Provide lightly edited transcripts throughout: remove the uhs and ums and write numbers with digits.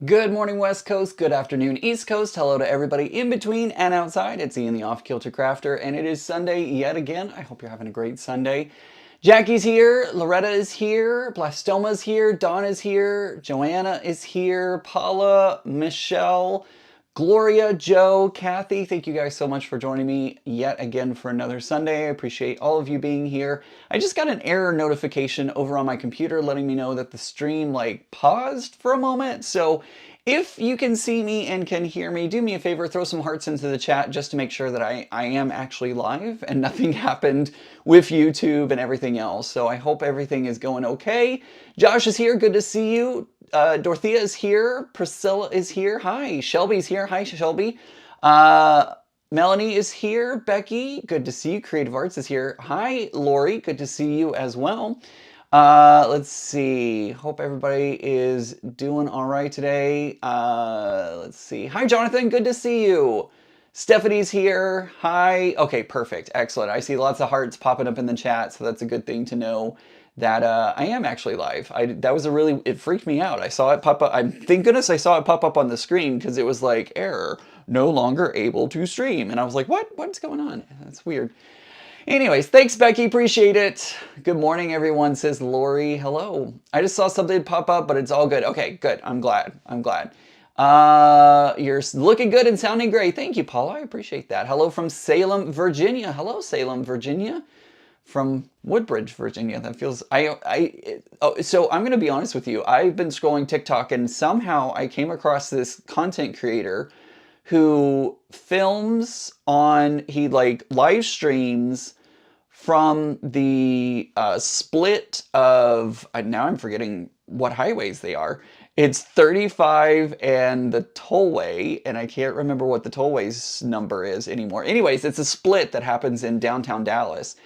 Good morning, West Coast. Good afternoon, East Coast. Hello to everybody in between and outside. It's Ian the Off Kilter Crafter, and it is Sunday yet again. I hope you're having a great Sunday. Jackie's here, Loretta is here, Blastoma's here, Dawn is here, Joanna is here, Paula, Michelle, Gloria, Joe, Kathy, thank you guys so much for joining me yet again for another Sunday. I appreciate all of you being here. I just got an error notification over on my computer letting me know that the stream paused for a moment. So if you can see me and can hear me, do me a favor, throw some hearts into the chat just to make sure that I am actually live and nothing happened with YouTube and everything else. So I hope everything is going okay. Josh is here, good to see you. Dorothea is here. Priscilla is here. Hi. Shelby's here. Hi, Shelby. Melanie is here. Becky, good to see you. Creative Arts is here. Hi, Lori. Good to see you as well. Let's see. Hope everybody is doing all right today. Let's see. Hi, Jonathan. Good to see you. Stephanie's here. Hi. Okay, perfect. Excellent. I see lots of hearts popping up in the chat, so that's a good thing to know that I am actually live. That was it freaked me out. I saw it pop up. Thank goodness I saw it pop up on the screen because it was like, error, no longer able to stream. And I was like, what's going on? That's weird. Anyways, thanks, Becky. Appreciate it. Good morning, everyone, says Lori. Hello. I just saw something pop up, but it's all good. Okay, good. I'm glad. You're looking good and sounding great. Thank you, Paula. I appreciate that. Hello from Salem, Virginia. Hello, Salem, Virginia. From Woodbridge, Virginia. That feels, so I'm going to be honest with you. I've been scrolling TikTok and somehow I came across this content creator who films he live streams from the split of, now I'm forgetting what highways they are. It's 35 and the tollway, and I can't remember what the tollway's number is anymore. Anyways, it's a split that happens in downtown Dallas.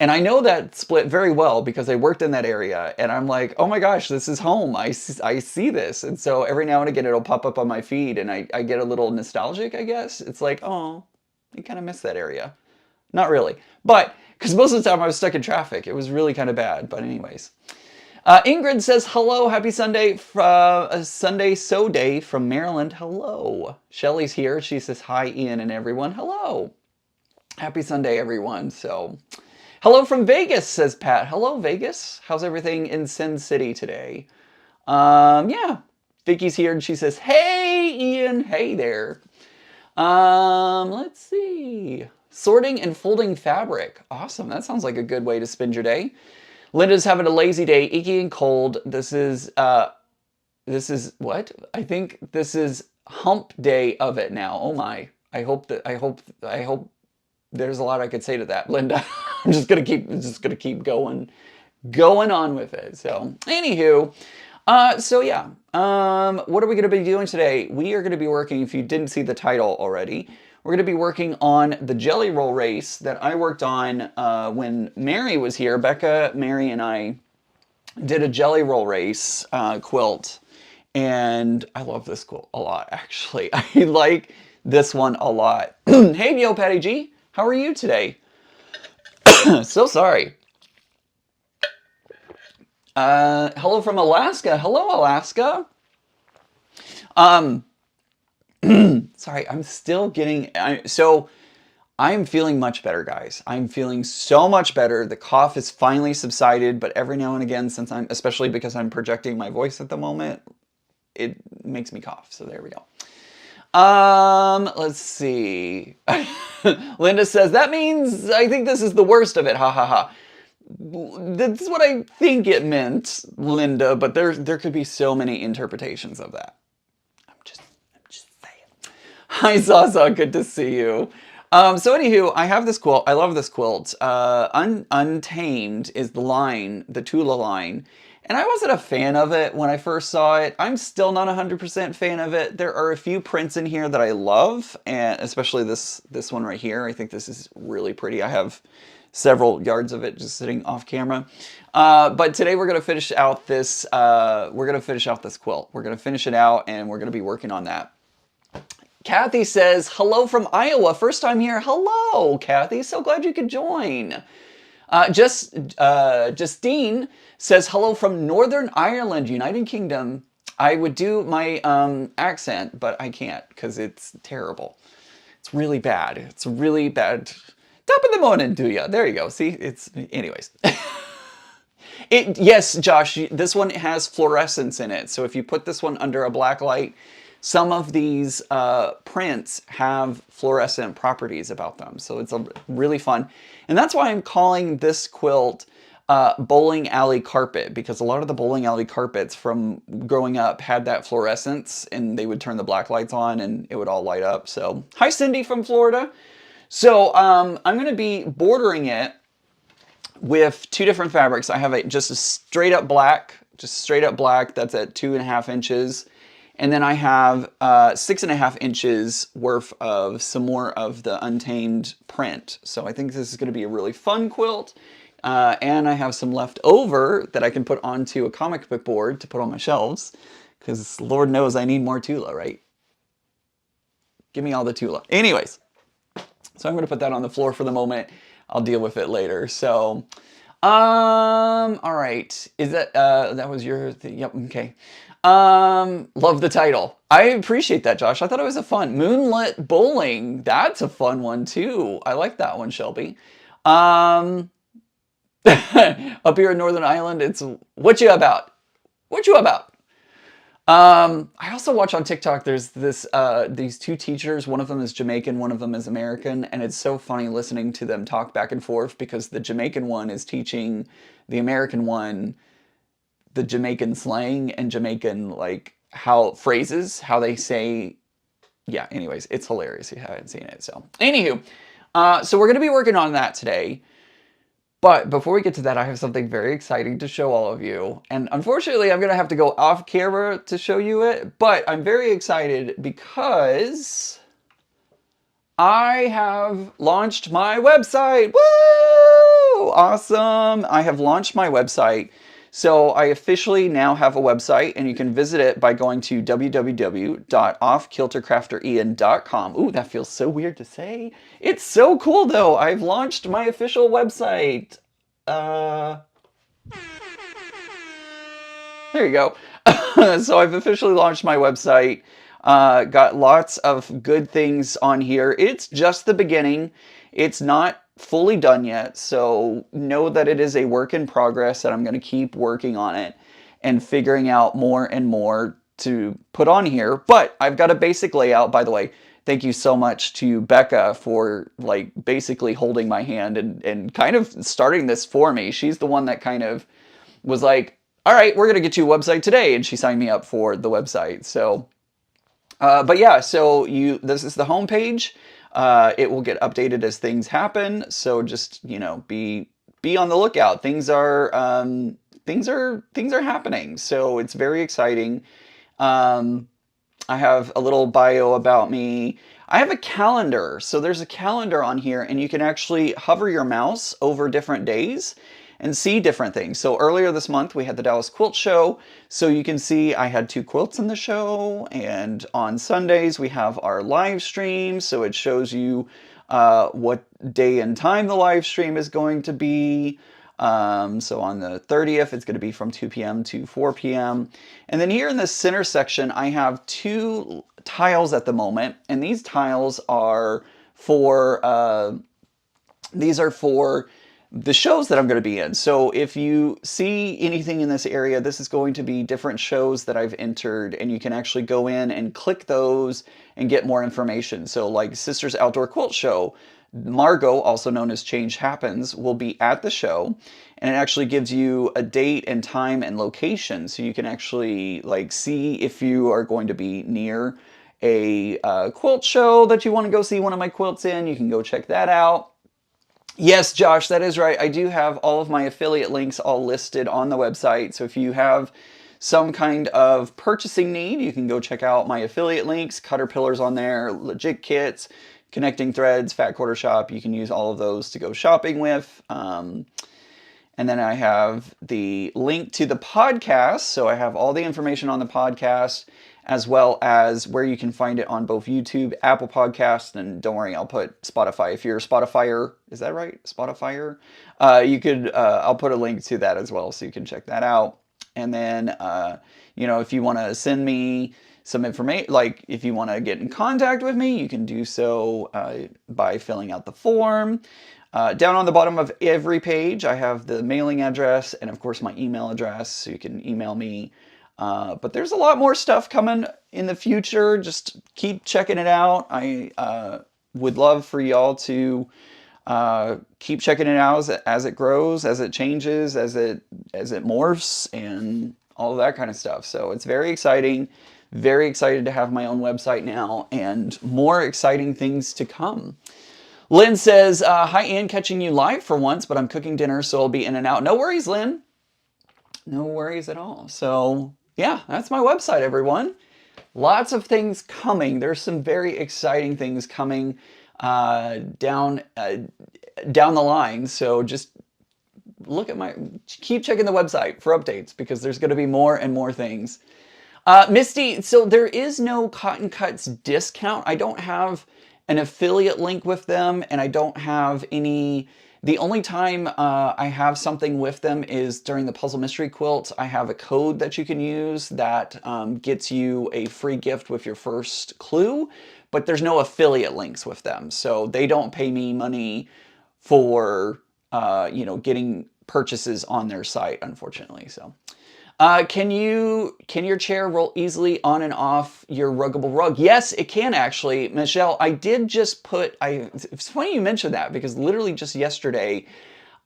And I know that split very well because I worked in that area, and I'm like, oh my gosh, this is home. I see this. And so every now and again, it'll pop up on my feed, and I get a little nostalgic, I guess. It's like, oh, you kind of miss that area. Not really. But, because most of the time I was stuck in traffic. It was really kind of bad. But anyways. Ingrid says, hello, happy Sunday, Sunday So Day from Maryland. Hello. Shelly's here. She says, hi, Ian and everyone. Hello. Happy Sunday, everyone. So, hello from Vegas, says Pat. Hello, Vegas. How's everything in Sin City today? Yeah. Vicky's here and she says, hey, Ian. Hey there. Let's see. Sorting and folding fabric. Awesome. That sounds like a good way to spend your day. Linda's having a lazy day, icky and cold. This is what? I think this is hump day of it now. Oh my. I hope there's a lot I could say to that, Linda. I'm just gonna keep going on with it. So, anywho, so yeah. What are we gonna be doing today? We are gonna be working, if you didn't see the title already, we're going to be working on the jelly roll race that I worked on when Mary was here. Becca, Mary, and I did a jelly roll race quilt. And I love this quilt a lot, actually. I like this one a lot. Hey, Yo, Patty G. How are you today? So sorry. Hello from Alaska. Hello, Alaska. Sorry, I'm still getting, so I'm feeling much better, guys. I'm feeling so much better. The cough has finally subsided, but every now and again, especially because I'm projecting my voice at the moment, it makes me cough. So there we go. Let's see. Linda says, that means I think this is the worst of it. Ha ha ha. That's what I think it meant, Linda, but there could be so many interpretations of that. Hi, Zaza. Good to see you. So anywho, I have this quilt. I love this quilt. Untamed is the line, the Tula line. And I wasn't a fan of it when I first saw it. I'm still not 100% fan of it. There are a few prints in here that I love, and especially this one right here. I think this is really pretty. I have several yards of it just sitting off camera. But today we're going to finish out this, quilt. We're going to finish it out, and we're going to be working on that. Kathy says, hello from Iowa. First time here. Hello, Kathy. So glad you could join. Justine says, hello from Northern Ireland, United Kingdom. I would do my accent, but I can't because it's terrible. It's really bad. It's really bad. Top of the morning to you. There you go. See, it's anyways. Yes, Josh, this one has fluorescence in it. So if you put this one under a black light, some of these prints have fluorescent properties about them. So it's really fun. And that's why I'm calling this quilt bowling alley carpet, because a lot of the bowling alley carpets from growing up had that fluorescence, and they would turn the black lights on and it would all light up. So hi, Cindy from Florida. So I'm going to be bordering it with two different fabrics. I have just a straight up black, that's at 2.5 inches. And then I have 6.5 inches worth of some more of the untamed print. So I think this is going to be a really fun quilt. And I have some left over that I can put onto a comic book board to put on my shelves, because Lord knows I need more Tula, right? Give me all the Tula. Anyways, so I'm going to put that on the floor for the moment. I'll deal with it later. So, all right. Is that, that was your, yep, okay. Love the title. I appreciate that, Josh. I thought it was a fun, Moonlit Bowling. That's a fun one too. I like that one, Shelby. Up here in Northern Ireland, it's what you about? What you about? I also watch on TikTok, there's these two teachers, one of them is Jamaican, one of them is American, and it's so funny listening to them talk back and forth, because the Jamaican one is teaching the American one the Jamaican slang and Jamaican, like, phrases, how they say, yeah, anyways, it's hilarious if you haven't seen it. So, anywho, so we're going to be working on that today. But before we get to that, I have something very exciting to show all of you. And unfortunately, I'm going to have to go off camera to show you it. But I'm very excited because I have launched my website. Woo! Awesome. I have launched my website. So I officially now have a website, and you can visit it by going to www.offkiltercrafterian.com. Ooh, that feels so weird to say. It's so cool though. I've launched my official website. There you go. So I've officially launched my website. Got lots of good things on here. It's just the beginning. It's not fully done yet, so know that it is a work in progress, and I'm going to keep working on it and figuring out more and more to put on here. But I've got a basic layout. By the way, thank you so much to Becca for, like, basically holding my hand and kind of starting this for me. She's the one that kind of was like, all right, we're going to get you a website today, and she signed me up for the website. So but yeah, so this is the homepage. It will get updated as things happen. So just, you know, be on the lookout. Things are happening. So it's very exciting. I have a little bio about me. I have a calendar. So there's a calendar on here, and you can actually hover your mouse over different days and see different things. So earlier this month, we had the Dallas Quilt Show. So you can see I had 2 quilts in the show. And on Sundays, we have our live stream. So it shows you what day and time the live stream is going to be. So on the 30th, it's going to be from 2 p.m. to 4 p.m. And then here in the center section, I have 2 tiles at the moment. And these tiles are for, the shows that I'm going to be in. So if you see anything in this area, this is going to be different shows that I've entered, and you can actually go in and click those and get more information. So like Sisters Outdoor Quilt Show, Margot, also known as Change Happens, will be at the show, and it actually gives you a date and time and location, so you can actually, like, see if you are going to be near a quilt show that you want to go see one of my quilts in. You can go check that out. Yes, Josh, that is right. I do have all of my affiliate links all listed on the website. So if you have some kind of purchasing need, you can go check out my affiliate links. Caterpillar's on there, Legit Kits, Connecting Threads, Fat Quarter Shop. You can use all of those to go shopping with. And then I have the link to the podcast. So I have all the information on the podcast, as well as where you can find it on both YouTube, Apple Podcasts, and don't worry, I'll put Spotify. If you're a Spotifyer, is that right? Spotifyer? You could, I'll put a link to that as well, so you can check that out. And then, you know, if you want to send me some information, like if you want to get in contact with me, you can do so by filling out the form. Down on the bottom of every page, I have the mailing address and, of course, my email address, so you can email me. But there's a lot more stuff coming in the future. Just keep checking it out. I would love for y'all to keep checking it out as it grows, as it changes, as it morphs, and all of that kind of stuff. So it's very exciting. Very excited to have my own website now, and more exciting things to come. Lynn says, hi Ann, catching you live for once, but I'm cooking dinner, so I'll be in and out. No worries, Lynn. No worries at all. So yeah, that's my website, everyone. Lots of things coming. There's some very exciting things coming down the line. So just keep checking the website for updates, because there's going to be more and more things. Misty, so there is no Cotton Cuts discount. I don't have an affiliate link with them, and I don't have any. The only time I have something with them is during the Puzzle Mystery Quilt. I have a code that you can use that gets you a free gift with your first clue, but there's no affiliate links with them. So they don't pay me money for, you know, getting purchases on their site, unfortunately. So. Can your chair roll easily on and off your ruggable rug? Yes, it can actually. Michelle, I did just it's funny you mentioned that, because literally just yesterday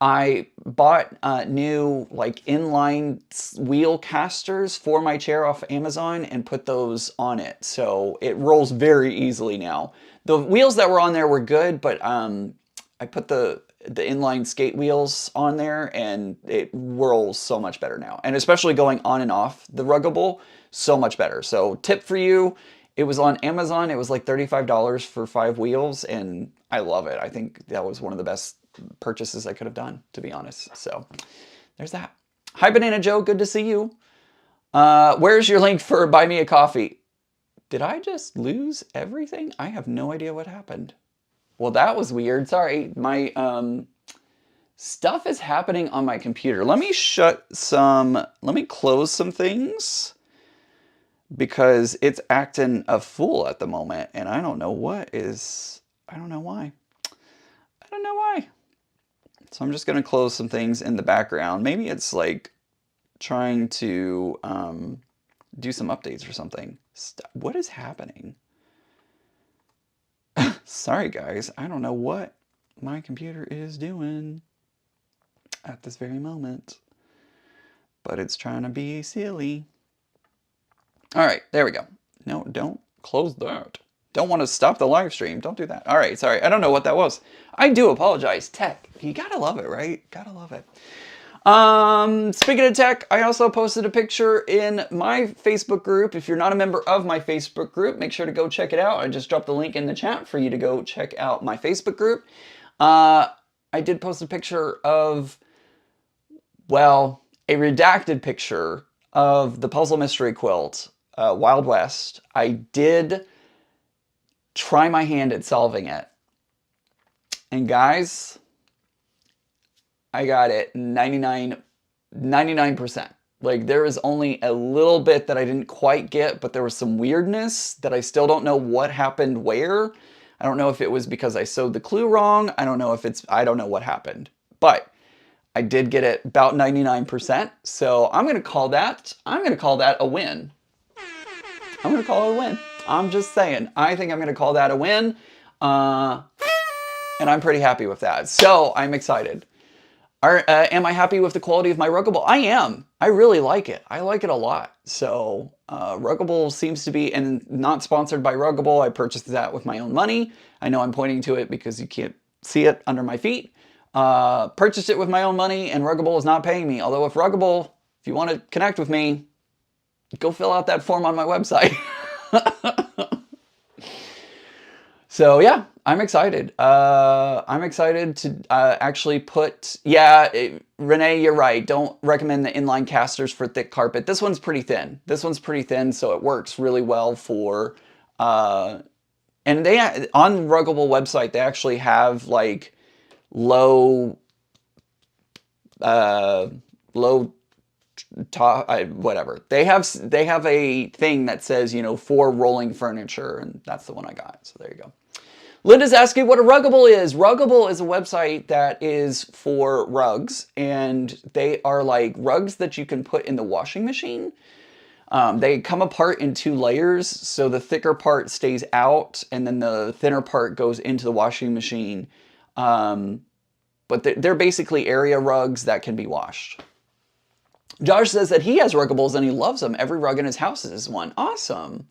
I bought new like inline wheel casters for my chair off Amazon and put those on it. So it rolls very easily now. The wheels that were on there were good, but I put the inline skate wheels on there, and it whirls so much better now. And especially going on and off the ruggable, so much better. So tip for you, it was on Amazon. It was like $35 for 5 wheels, and I love it. I think that was one of the best purchases I could have done, to be honest. So there's that. Hi, Banana Joe. Good to see you. Where's your link for Buy Me a Coffee? Did I just lose everything? I have no idea what happened. Well, that was weird. Sorry, my stuff is happening on my computer. Let me close some things, because it's acting a fool at the moment, and I don't know why. I don't know why. So I'm just going to close some things in the background. Maybe it's like trying to do some updates or something. What is happening? Sorry, guys. I don't know what my computer is doing at this very moment, but it's trying to be silly. All right, there we go. No, don't close that. Don't want to stop the live stream. Don't do that. All right, sorry. I don't know what that was. I do apologize. Tech. You gotta love it, right? Gotta love it. Speaking of tech, I also posted a picture in my Facebook group. If you're not a member of my Facebook group, make sure to go check it out. I just dropped the link in the chat for you to go check out my Facebook group. I did post a picture of, well, a redacted picture of the Puzzle Mystery Quilt, Wild West. I did try my hand at solving it. And guys, I got it 99%. Like, there was only a little bit that I didn't quite get, but there was some weirdness that I still don't know what happened where. I don't know if it was because I sewed the clue wrong. I don't know what happened. But I did get it about 99%. So I'm going to call that a win. I'm going to call it a win. I'm just saying. I think I'm going to call that a win. And I'm pretty happy with that. So I'm excited. Am I happy with the quality of my Ruggable? I am. I really like it. I like it a lot. So Ruggable seems to be, and not sponsored by Ruggable. I purchased that with my own money. I know I'm pointing to it because you can't see it under my feet. Purchased it with my own money, and Ruggable is not paying me. Although if Ruggable, if you want to connect with me, go fill out that form on my website. So yeah, I'm excited. I'm excited to actually put, Renee, you're right. Don't recommend the inline casters for thick carpet. This one's pretty thin. So it works really well for, and they, on Ruggable website, they actually have like low whatever. They have a thing that says, you know, for rolling furniture, and that's the one I got. So there you go. Linda's asking what a Ruggable is. Ruggable is a website that is for rugs, and they are like rugs that you can put in the washing machine. They come apart in 2 layers, so the thicker part stays out, and then the thinner part goes into the washing machine. But they're basically area rugs that can be washed. Josh says that he has Ruggables and he loves them. Every rug in his house is one. Awesome.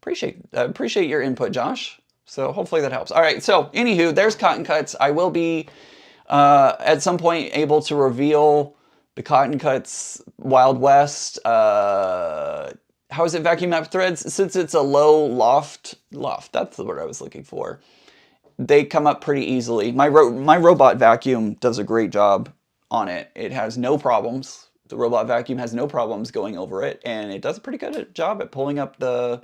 Appreciate your input, Josh. So hopefully that helps. All right, so anywho, there's Cotton Cuts. I will be at some point able to reveal the Cotton Cuts Wild West. How is it vacuum up threads? Since it's a low loft, that's the word I was looking for. They come up pretty easily. My robot vacuum does a great job on it. It has no problems. The robot vacuum has no problems going over it, and it does a pretty good job at pulling up the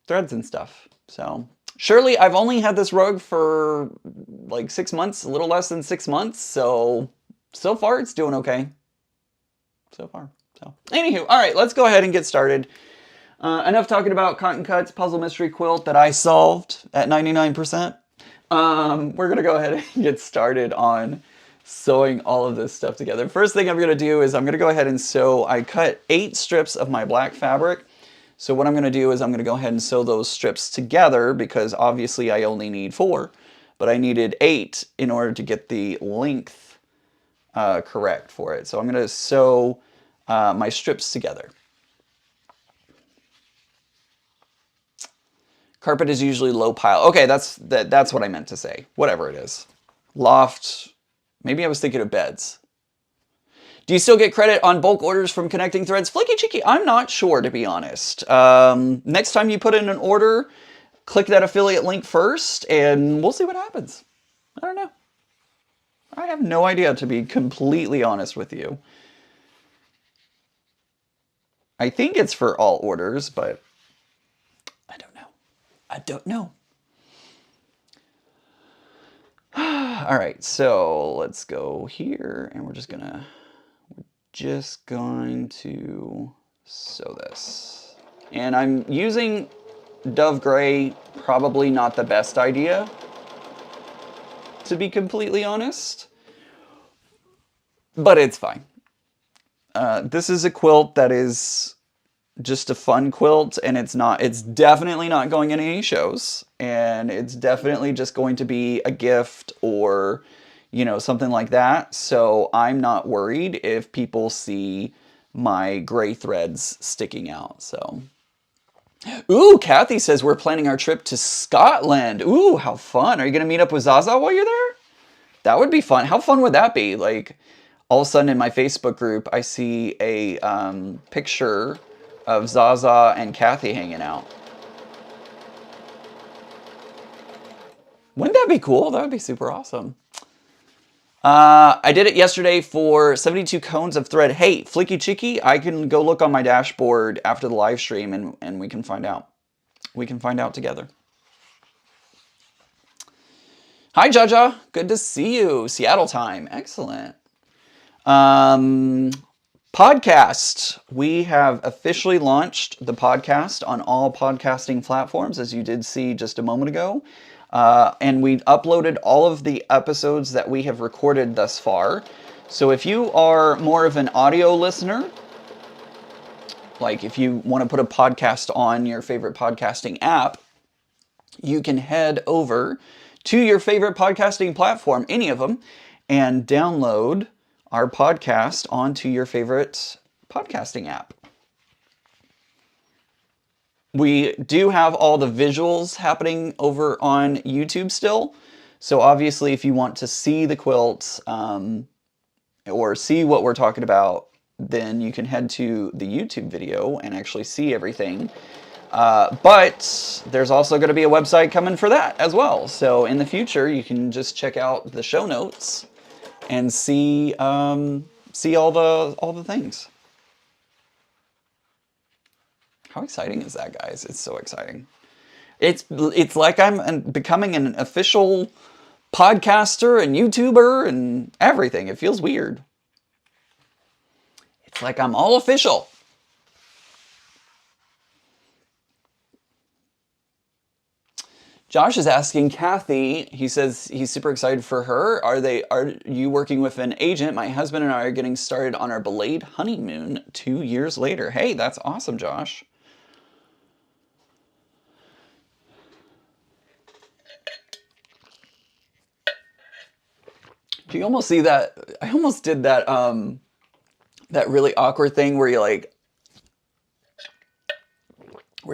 threads and stuff. So Shirley, I've only had this rug for like 6 months, a little less than 6 months. So far it's doing okay. So far. So anywho, all right, let's go ahead and get started. Enough talking about Cotton Cuts puzzle mystery quilt that I solved at 99%. We're gonna go ahead and get started on sewing all of this stuff together. First thing I'm gonna do is I'm gonna go ahead and sew. I cut 8 strips of my black fabric. So what I'm going to do is I'm going to go ahead and sew those strips together because obviously I only need 4, but I needed 8 in order to get the length correct for it. So I'm going to sew my strips together. Carpet is usually low pile. Okay, that's what I meant to say. Whatever it is. Loft. Maybe I was thinking of beds. Do you still get credit on bulk orders from Connecting Threads? Flaky Cheeky, I'm not sure, to be honest. Next time you put in an order, click that affiliate link first, and we'll see what happens. I don't know. I have no idea, to be completely honest with you. I think it's for all orders, but I don't know. I don't know. All right, so let's go here, and we're just going to sew this. And I'm using Dove Gray, probably not the best idea, to be completely honest, but it's fine. This is a quilt that is just a fun quilt, and it's definitely not going in any shows, and it's definitely just going to be a gift or, you know, something like that. So I'm not worried if people see my gray threads sticking out. So, ooh, Kathy says we're planning our trip to Scotland. Ooh, how fun. Are you going to meet up with Zaza while you're there? That would be fun. How fun would that be? Like, all of a sudden in my Facebook group, I see a picture of Zaza and Kathy hanging out. Wouldn't that be cool? That would be super awesome. I did it yesterday for 72 cones of thread. Hey, Flicky Cheeky, I can go look on my dashboard after the live stream and we can find out. We can find out together. Hi, Jaja. Good to see you. Seattle time. Excellent. Podcast. We have officially launched the podcast on all podcasting platforms, as you did see just a moment ago. And we uploaded all of the episodes that we have recorded thus far. So if you are more of an audio listener, like if you want to put a podcast on your favorite podcasting app, you can head over to your favorite podcasting platform, any of them, and download our podcast onto your favorite podcasting app. We do have all the visuals happening over on YouTube still. So obviously if you want to see the quilts or see what we're talking about, then you can head to the YouTube video and actually see everything. But there's also going to be a website coming for that as well. So in the future, you can just check out the show notes and see all the things. How exciting is that, guys? It's so exciting. It's like I'm becoming an official podcaster and YouTuber and everything. It feels weird. It's like I'm all official. Josh is asking Kathy, he says he's super excited for her. Are you working with an agent? My husband and I are getting started on our delayed honeymoon 2 years later. Hey, that's awesome, Josh. Do you almost see that? I almost did that that really awkward thing where you're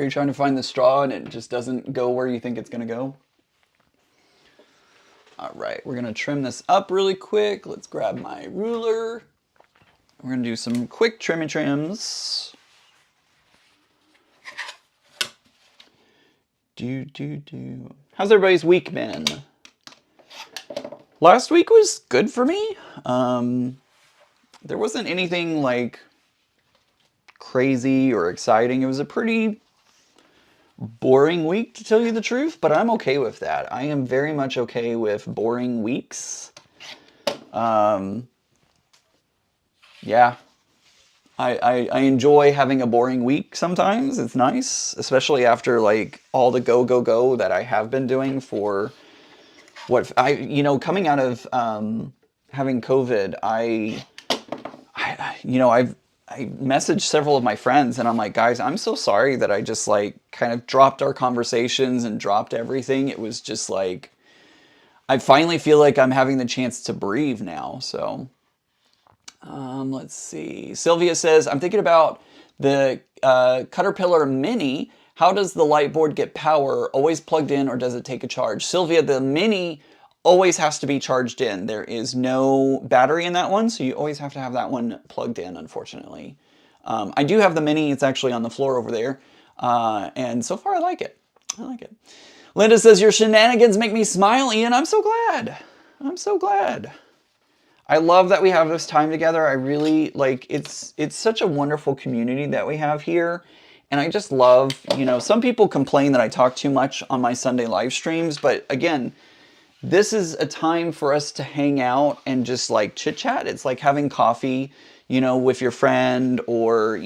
trying to find the straw and it just doesn't go where you think it's going to go. All right, we're going to trim this up really quick. Let's grab my ruler. We're going to do some quick trims. How's everybody's week been? Last week was good for me. There wasn't anything like crazy or exciting. It was a pretty boring week, to tell you the truth, but I'm okay with that. I am very much okay with boring weeks. Yeah. I enjoy having a boring week sometimes. It's nice, especially after like all the go that I have been doing for coming out of having COVID, I messaged several of my friends and I'm like, guys, I'm so sorry that I just like kind of dropped our conversations and dropped everything. It was just like, I finally feel like I'm having the chance to breathe now. So, let's see. Sylvia says, I'm thinking about the Caterpillar Mini. How does the light board get power? Always plugged in or does it take a charge? Sylvia, the Mini always has to be charged in. There is no battery in that one, so you always have to have that one plugged in, unfortunately. I do have the Mini. It's actually on the floor over there. And so far, I like it. I like it. Linda says, your shenanigans make me smile, Ian. I'm so glad. I'm so glad. I love that we have this time together. I really like it's such a wonderful community that we have here. And I just love, some people complain that I talk too much on my Sunday live streams, but again, this is a time for us to hang out and just like chit chat. It's like having coffee, with your friend or,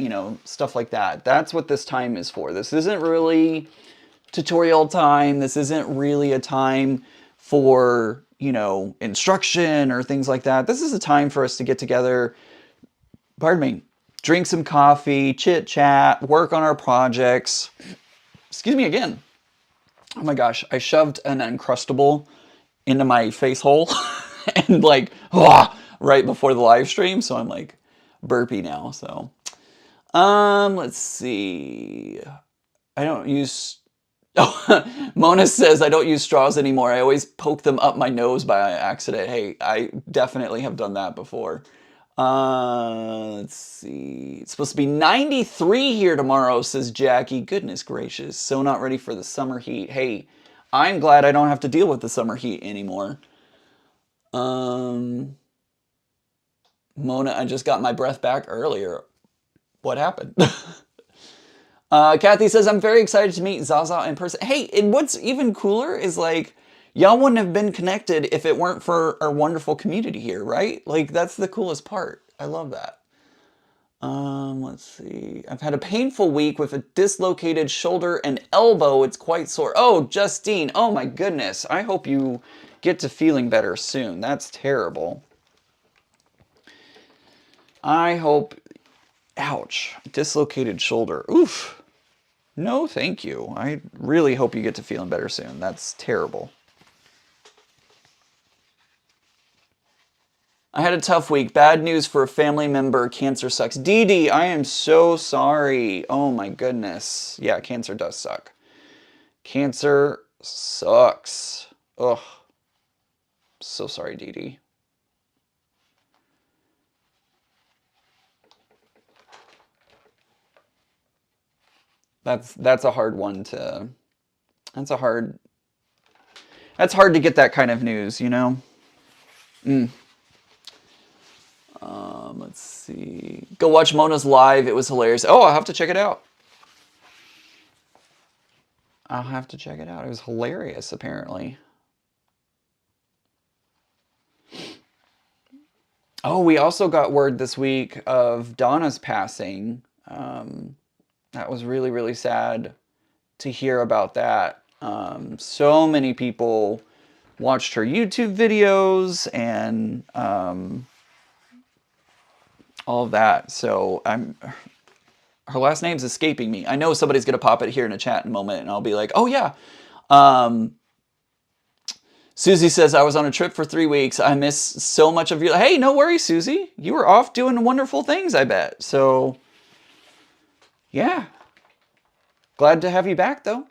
stuff like that. That's what this time is for. This isn't really tutorial time. This isn't really a time for, instruction or things like that. This is a time for us to get together, drink some coffee, chit chat, work on our projects. Excuse me again. Oh my gosh, I shoved an Uncrustable into my face hole and right before the live stream. So I'm like burpy now. So, let's see. I don't use, Mona says I don't use straws anymore. I always poke them up my nose by accident. Hey, I definitely have done that before. Let's see. It's supposed to be 93 here tomorrow, says Jackie. Goodness gracious. So not ready for the summer heat. Hey, I'm glad I don't have to deal with the summer heat anymore. Mona, I just got my breath back earlier. What happened? Kathy says, I'm very excited to meet Zaza in person. Hey, and what's even cooler is like, y'all wouldn't have been connected if it weren't for our wonderful community here, right? Like, that's the coolest part. I love that. Let's see. I've had a painful week with a dislocated shoulder and elbow. It's quite sore. Oh, Justine. Oh my goodness. I hope you get to feeling better soon. That's terrible. I hope... Ouch. Dislocated shoulder. Oof. No, thank you. I really hope you get to feeling better soon. That's terrible. I had a tough week. Bad news for a family member. Cancer sucks. Dee Dee, I am so sorry. Oh my goodness. Yeah, cancer does suck. Cancer sucks. Ugh. So sorry, Dee Dee. That's a hard one to... That's hard to get that kind of news, Let's see. Go watch Mona's live. It was hilarious. Oh, I'll have to check it out. I'll have to check it out. It was hilarious, apparently. Oh, we also got word this week of Donna's passing. That was really, really sad to hear about that. So many people watched her YouTube videos and all of that. So her last name's escaping me. I know somebody's gonna pop it here in a chat in a moment, and I'll be like, oh yeah. Susie says, I was on a trip for 3 weeks. I miss so much of you. Hey, no worries, Susie. You were off doing wonderful things, I bet. So, yeah. Glad to have you back, though.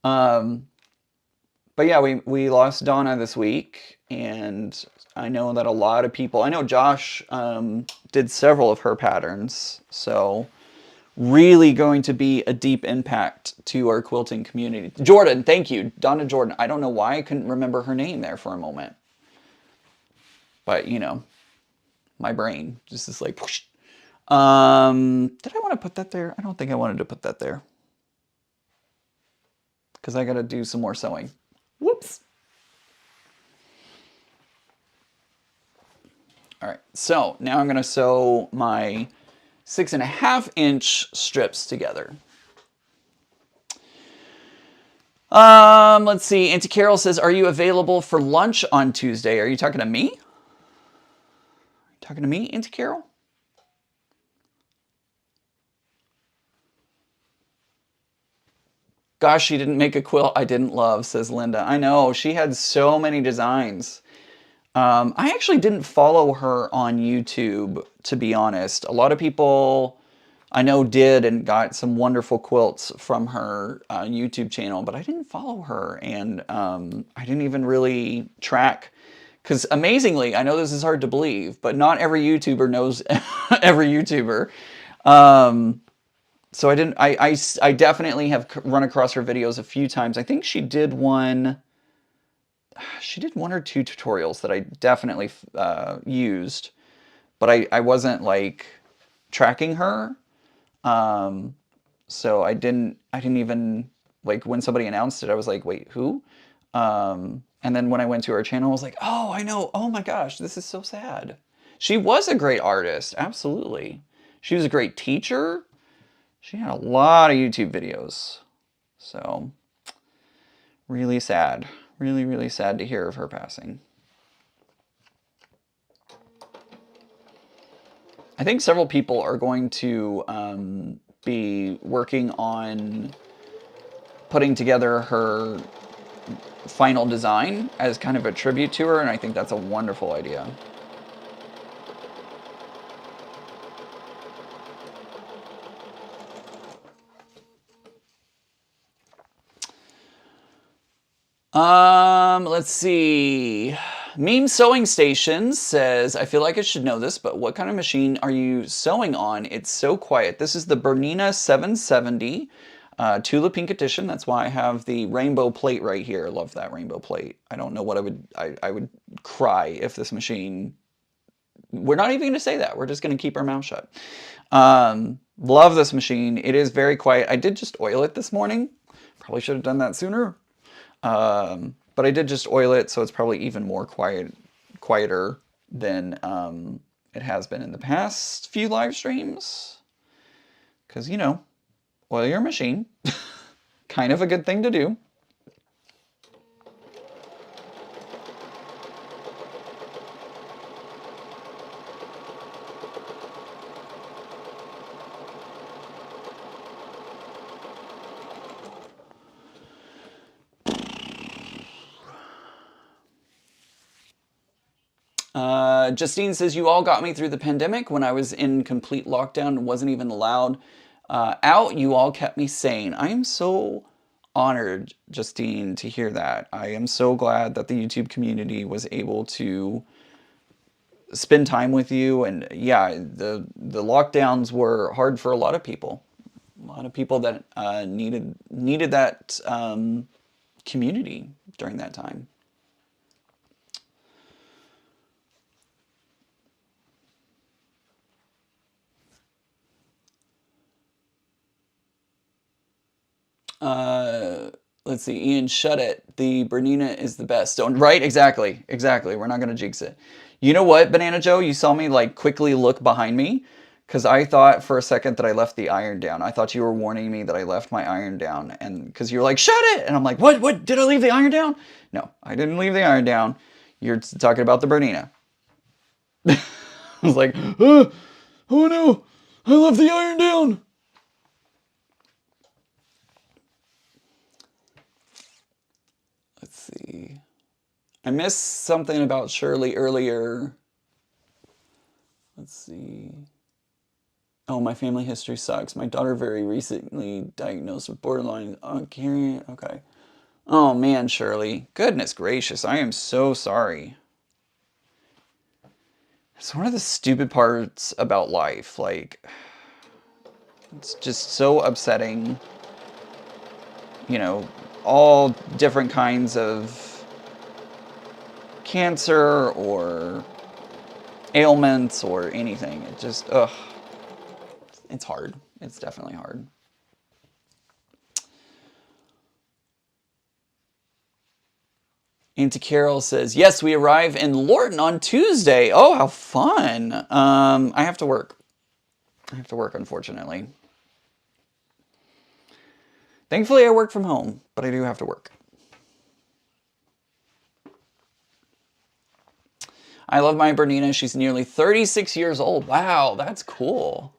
But yeah, we lost Donna this week, and I know that a lot of people, I know Josh did several of her patterns, so really going to be a deep impact to our quilting community. Jordan, thank you. Donna Jordan. I don't know why I couldn't remember her name there for a moment. But, you know, my brain just is like, whoosh. Did I want to put that there? I don't think I wanted to put that there. Because I got to do some more sewing. Whoops. All right, so now I'm going to sew my 6.5-inch strips together. Let's see. Auntie Carol says, are you available for lunch on Tuesday? Are you talking to me? Talking to me, Auntie Carol? Gosh, she didn't make a quilt I didn't love, says Linda. I know, she had so many designs. I actually didn't follow her on YouTube, to be honest. A lot of people I know did and got some wonderful quilts from her YouTube channel, but I didn't follow her, and I didn't even really track. Because amazingly, I know this is hard to believe, but not every YouTuber knows every YouTuber. So I didn't. I definitely have run across her videos a few times. I think she did one. She did one or two tutorials that I definitely used, but I wasn't like tracking her. So I didn't even, like, when somebody announced it, I was like, wait, who? And then when I went to her channel, I was like, oh, I know. Oh my gosh, this is so sad. She was a great artist, absolutely. She was a great teacher. She had a lot of YouTube videos. So, really sad. Really, really sad to hear of her passing. I think several people are going to be working on putting together her final design as kind of a tribute to her, and I think that's a wonderful idea. Let's see. Meme Sewing Station says, I feel like I should know this, but what kind of machine are you sewing on? It's so quiet. This is the Bernina 770 Tula Pink Edition. That's why I have the rainbow plate right here. I love that rainbow plate. I don't know what I would cry if this machine... We're not even going to say that. We're just going to keep our mouth shut. Love this machine. It is very quiet. I did just oil it this morning. Probably should have done that sooner. But I did just oil it, so it's probably even more quieter than it has been in the past few live streams. Because, you know, oil your machine. Kind of a good thing to do. Justine says, you all got me through the pandemic when I was in complete lockdown and wasn't even allowed out. You all kept me sane. I am so honored, Justine, to hear that. I am so glad that the YouTube community was able to spend time with you. And yeah, the lockdowns were hard for a lot of people. A lot of people that needed that community during that time. Let's see. Ian, shut it. The Bernina is the best. Don't, right? Exactly. Exactly. We're not going to jinx it. You know what, Banana Joe? You saw me like quickly look behind me because I thought for a second that I left the iron down. I thought you were warning me that I left my iron down, and because you were like, shut it! And I'm like, what? What? Did I leave the iron down? No, I didn't leave the iron down. You're talking about the Bernina. I was like, oh no, I left the iron down. Let's see. I missed something about Shirley earlier. Let's see. Oh, my family history sucks. My daughter very recently diagnosed with borderline carrier. Okay. Oh man, Shirley. Goodness gracious. I am so sorry. It's one of the stupid parts about life. Like, it's just so upsetting. You know, all different kinds of cancer or ailments or anything. It just, ugh. It's hard. It's definitely hard. Auntie Carol says, yes, we arrive in Lorton on Tuesday. Oh, how fun. I have to work. I have to work, unfortunately. Thankfully, I work from home, but I do have to work. I love my Bernina. She's nearly 36 years old. Wow, that's cool.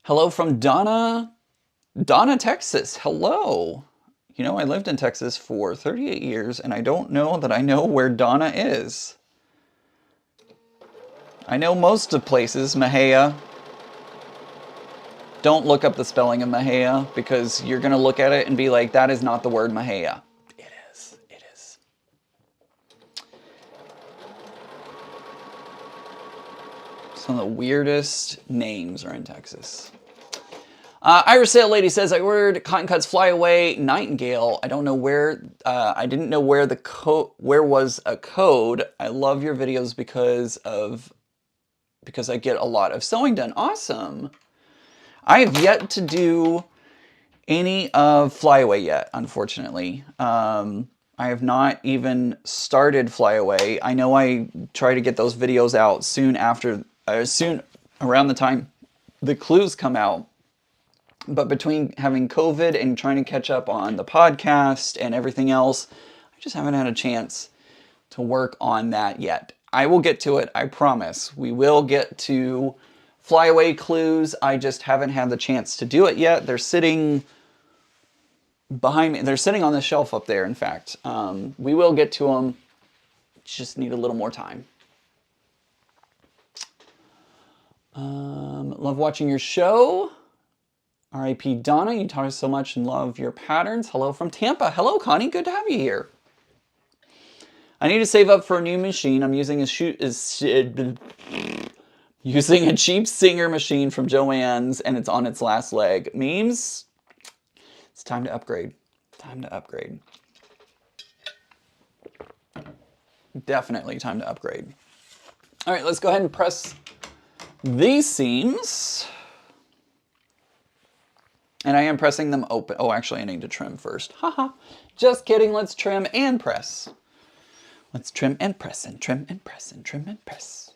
Hello from Donna, Texas. Hello. You know, I lived in Texas for 38 years, and I don't know that I know where Donna is. I know most of places, Mahia. Don't look up the spelling of Mahia, because you're going to look at it and be like, that is not the word Mahia. It is. It is. Some of the weirdest names are in Texas. Irish Sail Lady says, I ordered Cotton Cuts Fly Away Nightingale. I don't know where, I didn't know where the code, where was a code. I love your videos because I get a lot of sewing done. Awesome. I have yet to do any of Flyaway yet, unfortunately. I have not even started Flyaway. I know I try to get those videos out soon after, soon around the time the clues come out. But between having COVID and trying to catch up on the podcast and everything else, I just haven't had a chance to work on that yet. I will get to it, I promise. We will get to Flyaway clues. I just haven't had the chance to do it yet. They're sitting behind me. They're sitting on the shelf up there, in fact. We will get to them. Just need a little more time. Love watching your show. R.I.P. Donna, you taught us so much and love your patterns. Hello from Tampa. Hello, Connie. Good to have you here. I need to save up for a new machine. I'm using a cheap Singer machine from Joann's, and it's on its last leg. Memes? It's time to upgrade. Time to upgrade. Definitely time to upgrade. All right, let's go ahead and press these seams. And I am pressing them open. Oh, actually, I need to trim first. Haha. Just kidding. Let's trim and press. Let's trim and press and trim and press and trim and press.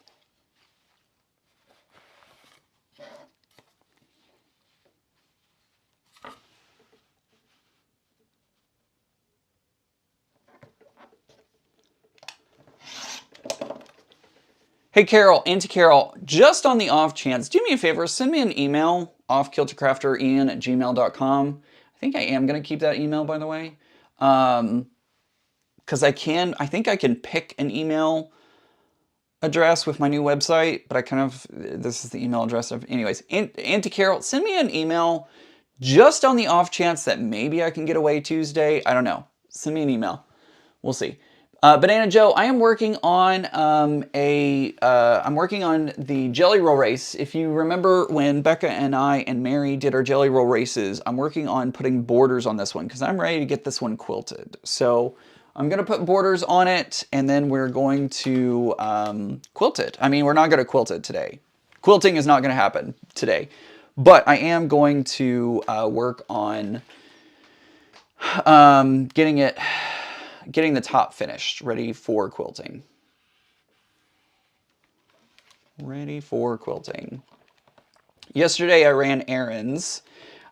Hey, Carol, Auntie Carol, just on the off chance, do me a favor, send me an email, offkiltercrafterian@gmail.com. I think I am going to keep that email, by the way. Because I think I can pick an email address with my new website, but this is the email address of, anyways. Auntie Carol, send me an email just on the off chance that maybe I can get away Tuesday. I don't know. Send me an email. We'll see. Banana Joe, I am working on I'm working on the Jelly Roll race. If you remember when Becca and I and Mary did our Jelly Roll races, I'm working on putting borders on this one because I'm ready to get this one quilted. So I'm going to put borders on it, and then we're going to quilt it. I mean, we're not going to quilt it today. Quilting is not going to happen today. But I am going to work on getting the top finished, ready for quilting. Ready for quilting. Yesterday I ran errands.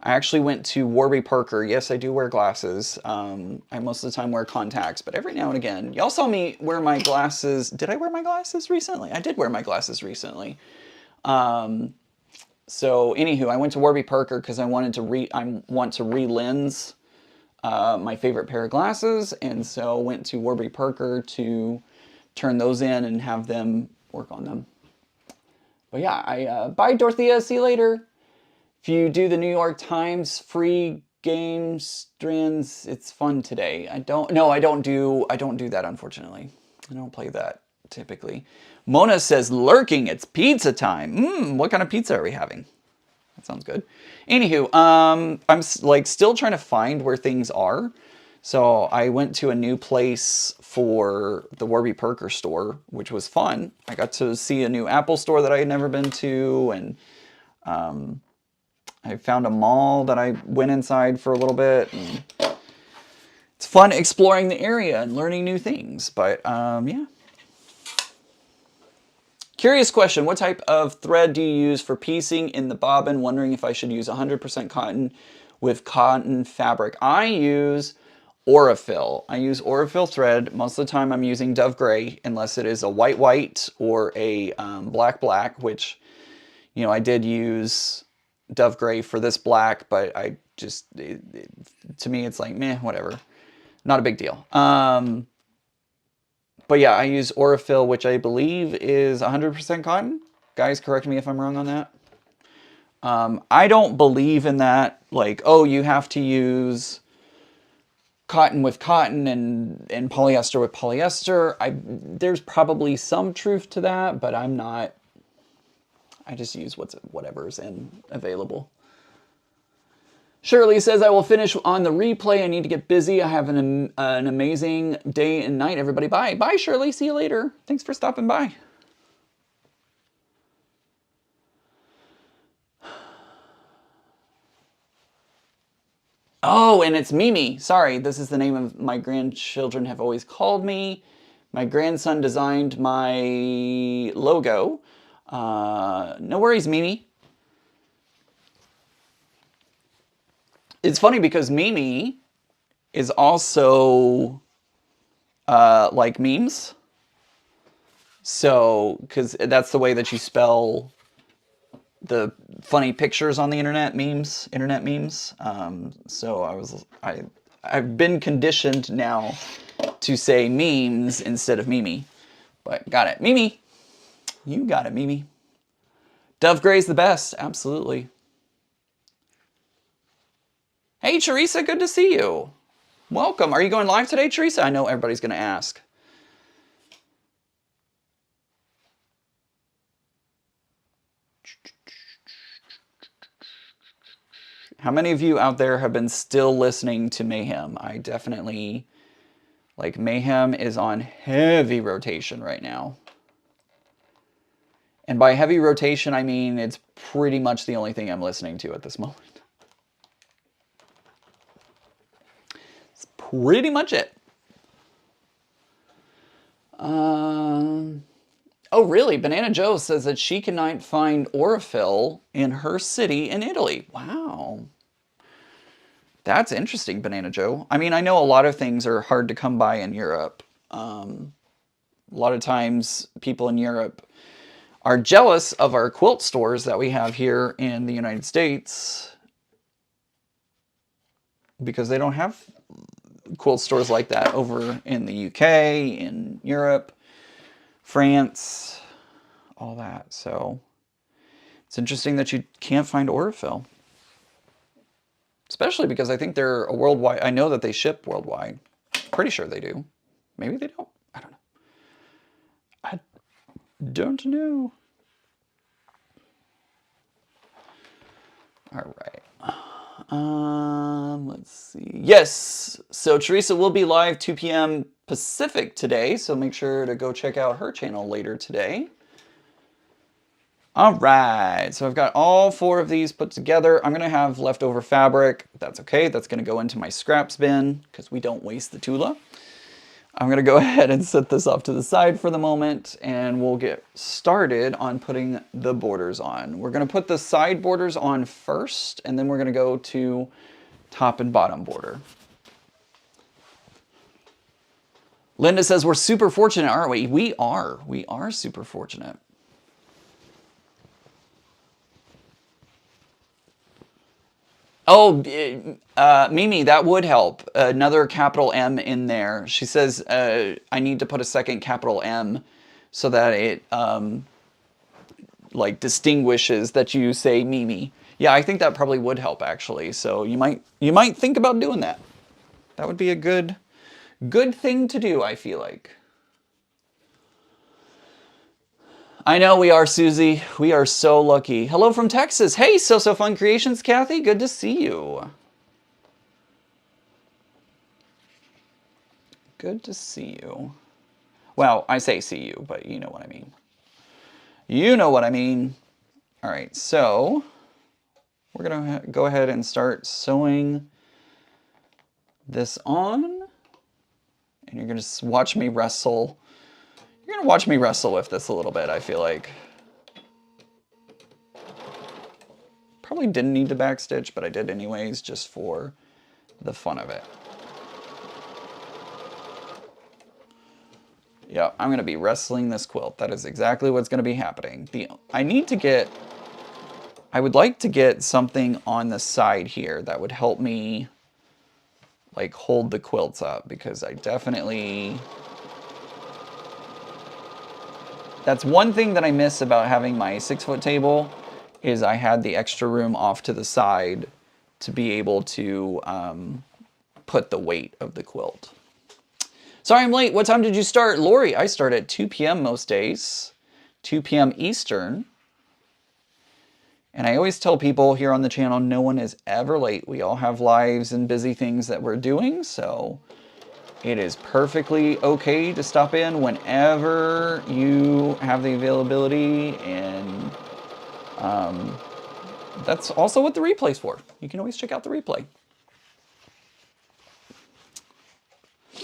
I actually went to Warby Parker. Yes, I do wear glasses. I most of the time wear contacts, but every now and again. Y'all saw me wear my glasses. Did I wear my glasses recently? I did wear my glasses recently. So anywho, I went to Warby Parker because I want to re-lens my favorite pair of glasses, and so went to Warby Parker to turn those in and have them work on them. But yeah, bye Dorothea, see you later. If you do the New York Times free game strands, it's fun today. I don't do that, unfortunately. I don't play that typically. Mona says, lurking, it's pizza time. What kind of pizza are we having? That sounds good. Anywho, I'm like still trying to find where things are. So I went to a new place for the Warby Parker store, which was fun. I got to see a new Apple store that I had never been to, and I found a mall that I went inside for a little bit. And it's fun exploring the area and learning new things, but yeah. Curious question, what type of thread do you use for piecing in the bobbin? Wondering if I should use 100% cotton with cotton fabric. I use Aurifil. I use Aurifil thread. Most of the time I'm using Dove Gray, unless it is a white or a black, which, you know, I did use Dove Gray for this black, but I just, to me, it's like, meh, whatever. Not a big deal. But yeah, I use Aurifil, which I believe is 100% cotton. Guys, correct me if I'm wrong on that. I don't believe in that, like, oh, you have to use cotton with cotton and polyester with polyester. There's probably some truth to that, but I'm not. I just use whatever's available. Shirley says, I will finish on the replay. I need to get busy. I have an amazing day and night, everybody. Bye. Bye, Shirley. See you later. Thanks for stopping by. Oh, and it's Mimi. Sorry, this is the name of my grandchildren have always called me. My grandson designed my logo. No worries, Mimi. It's funny because Mimi is also like memes. So, because that's the way that you spell the funny pictures on the internet memes. So I've been conditioned now to say memes instead of Mimi. But got it, Mimi. You got it, Mimi. Dove Gray's the best, absolutely. Hey, Teresa, good to see you. Welcome. Are you going live today, Teresa? I know everybody's going to ask. How many of you out there have been still listening to Mayhem? I definitely, like, Mayhem is on heavy rotation right now. And by heavy rotation, I mean it's pretty much the only thing I'm listening to at this moment. It's pretty much it. Oh, really? Banana Joe says that she cannot find Aurifil in her city in Italy. Wow. That's interesting, Banana Joe. I mean, I know a lot of things are hard to come by in Europe. A lot of times people in Europe are jealous of our quilt stores that we have here in the United States because they don't have quilt stores like that over in the UK, in Europe, France, all that. So it's interesting that you can't find Aurifil. Especially because I think they're a worldwide, I know that they ship worldwide. Pretty sure they do. Maybe they don't. I don't know. I don't know. All right. Let's see. Yes, so Teresa will be live 2 p.m. Pacific today, so make sure to go check out her channel later today. All right, so I've got all 4 of these put together. I'm gonna have leftover fabric. That's okay, that's gonna go into my scraps bin because we don't waste the Tula. I'm gonna go ahead and set this off to the side for the moment, and we'll get started on putting the borders on. We're gonna put the side borders on first, and then we're gonna go to top and bottom border. Linda says we're super fortunate, aren't we? We are super fortunate. Oh, Mimi, that would help. Another capital M in there. She says, I need to put a second capital M so that it, like, distinguishes that you say Mimi. Yeah, I think that probably would help, actually. So you might think about doing that. That would be a good thing to do, I feel like. I know we are, Susie. We are so lucky. Hello from Texas. Hey, So Fun Creations, Kathy. Good to see you. Good to see you. Well, I say see you, but you know what I mean. You know what I mean. All right, so we're going to go ahead and start sewing this on. And you're going to watch me wrestle. You're going to watch me wrestle with this a little bit, I feel like. Probably didn't need to backstitch, but I did anyways, just for the fun of it. Yeah, I'm going to be wrestling this quilt. That is exactly what's going to be happening. I would like to get something on the side here that would help me, like, hold the quilts up, because I definitely... That's one thing that I miss about having my 6-foot table, is I had the extra room off to the side to be able to put the weight of the quilt. Sorry I'm late. What time did you start? Lori, I start at 2 p.m. most days, 2 p.m. Eastern. And I always tell people here on the channel, no one is ever late. We all have lives and busy things that we're doing, so it is perfectly okay to stop in whenever you have the availability, and that's also what the replay's for. You can always check out the replay. I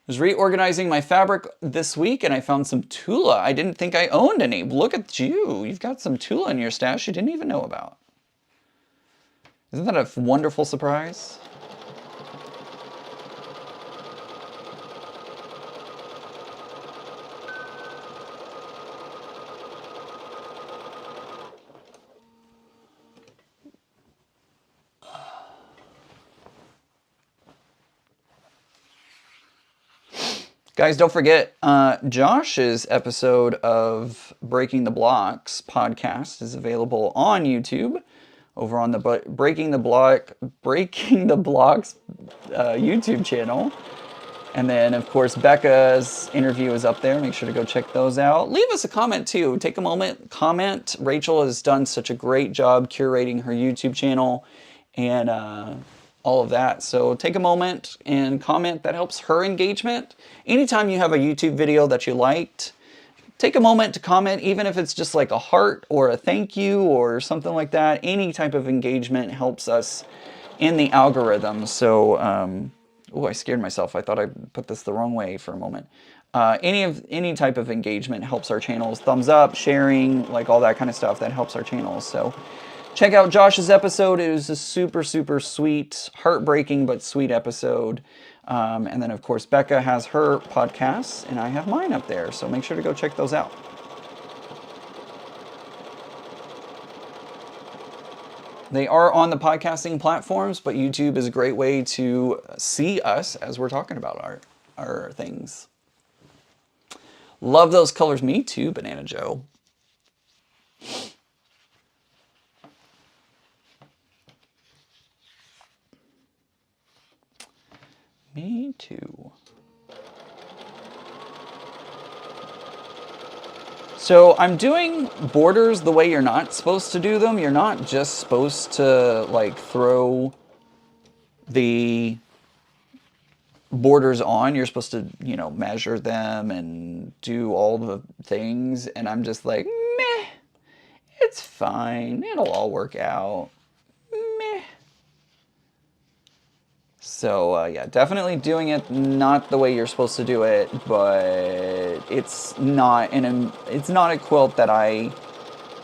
was reorganizing my fabric this week and I found some Tula. I didn't think I owned any. Look at you. You've got some Tula in your stash you didn't even know about. Isn't that a wonderful surprise? Guys, don't forget, Josh's episode of Breaking the Blocks podcast is available on YouTube, over on the Breaking the Blocks YouTube channel. And then, of course, Becca's interview is up there. Make sure to go check those out. Leave us a comment, too. Take a moment, comment. Rachel has done such a great job curating her YouTube channel and all of that. So take a moment and comment. That helps her engagement. Anytime you have a YouTube video that you liked, take a moment to comment, even if it's just like a heart or a thank you or something like that. Any type of engagement helps us in the algorithm. So, oh, I scared myself. I thought I put this the wrong way for a moment. Any type of engagement helps our channels. Thumbs up, sharing, like all that kind of stuff, that helps our channels. So check out Josh's episode. It was a super, super sweet, heartbreaking, but sweet episode. And then, of course, Becca has her podcasts, and I have mine up there. So make sure to go check those out. They are on the podcasting platforms, but YouTube is a great way to see us as we're talking about our things. Love those colors. Me too, Banana Joe. Me too. So I'm doing borders the way you're not supposed to do them. You're not just supposed to like throw the borders on, you're supposed to, you know, measure them and do all the things. And I'm just like, meh, it's fine. It'll all work out. Meh. So yeah, definitely doing it not the way you're supposed to do it, but it's not a quilt that I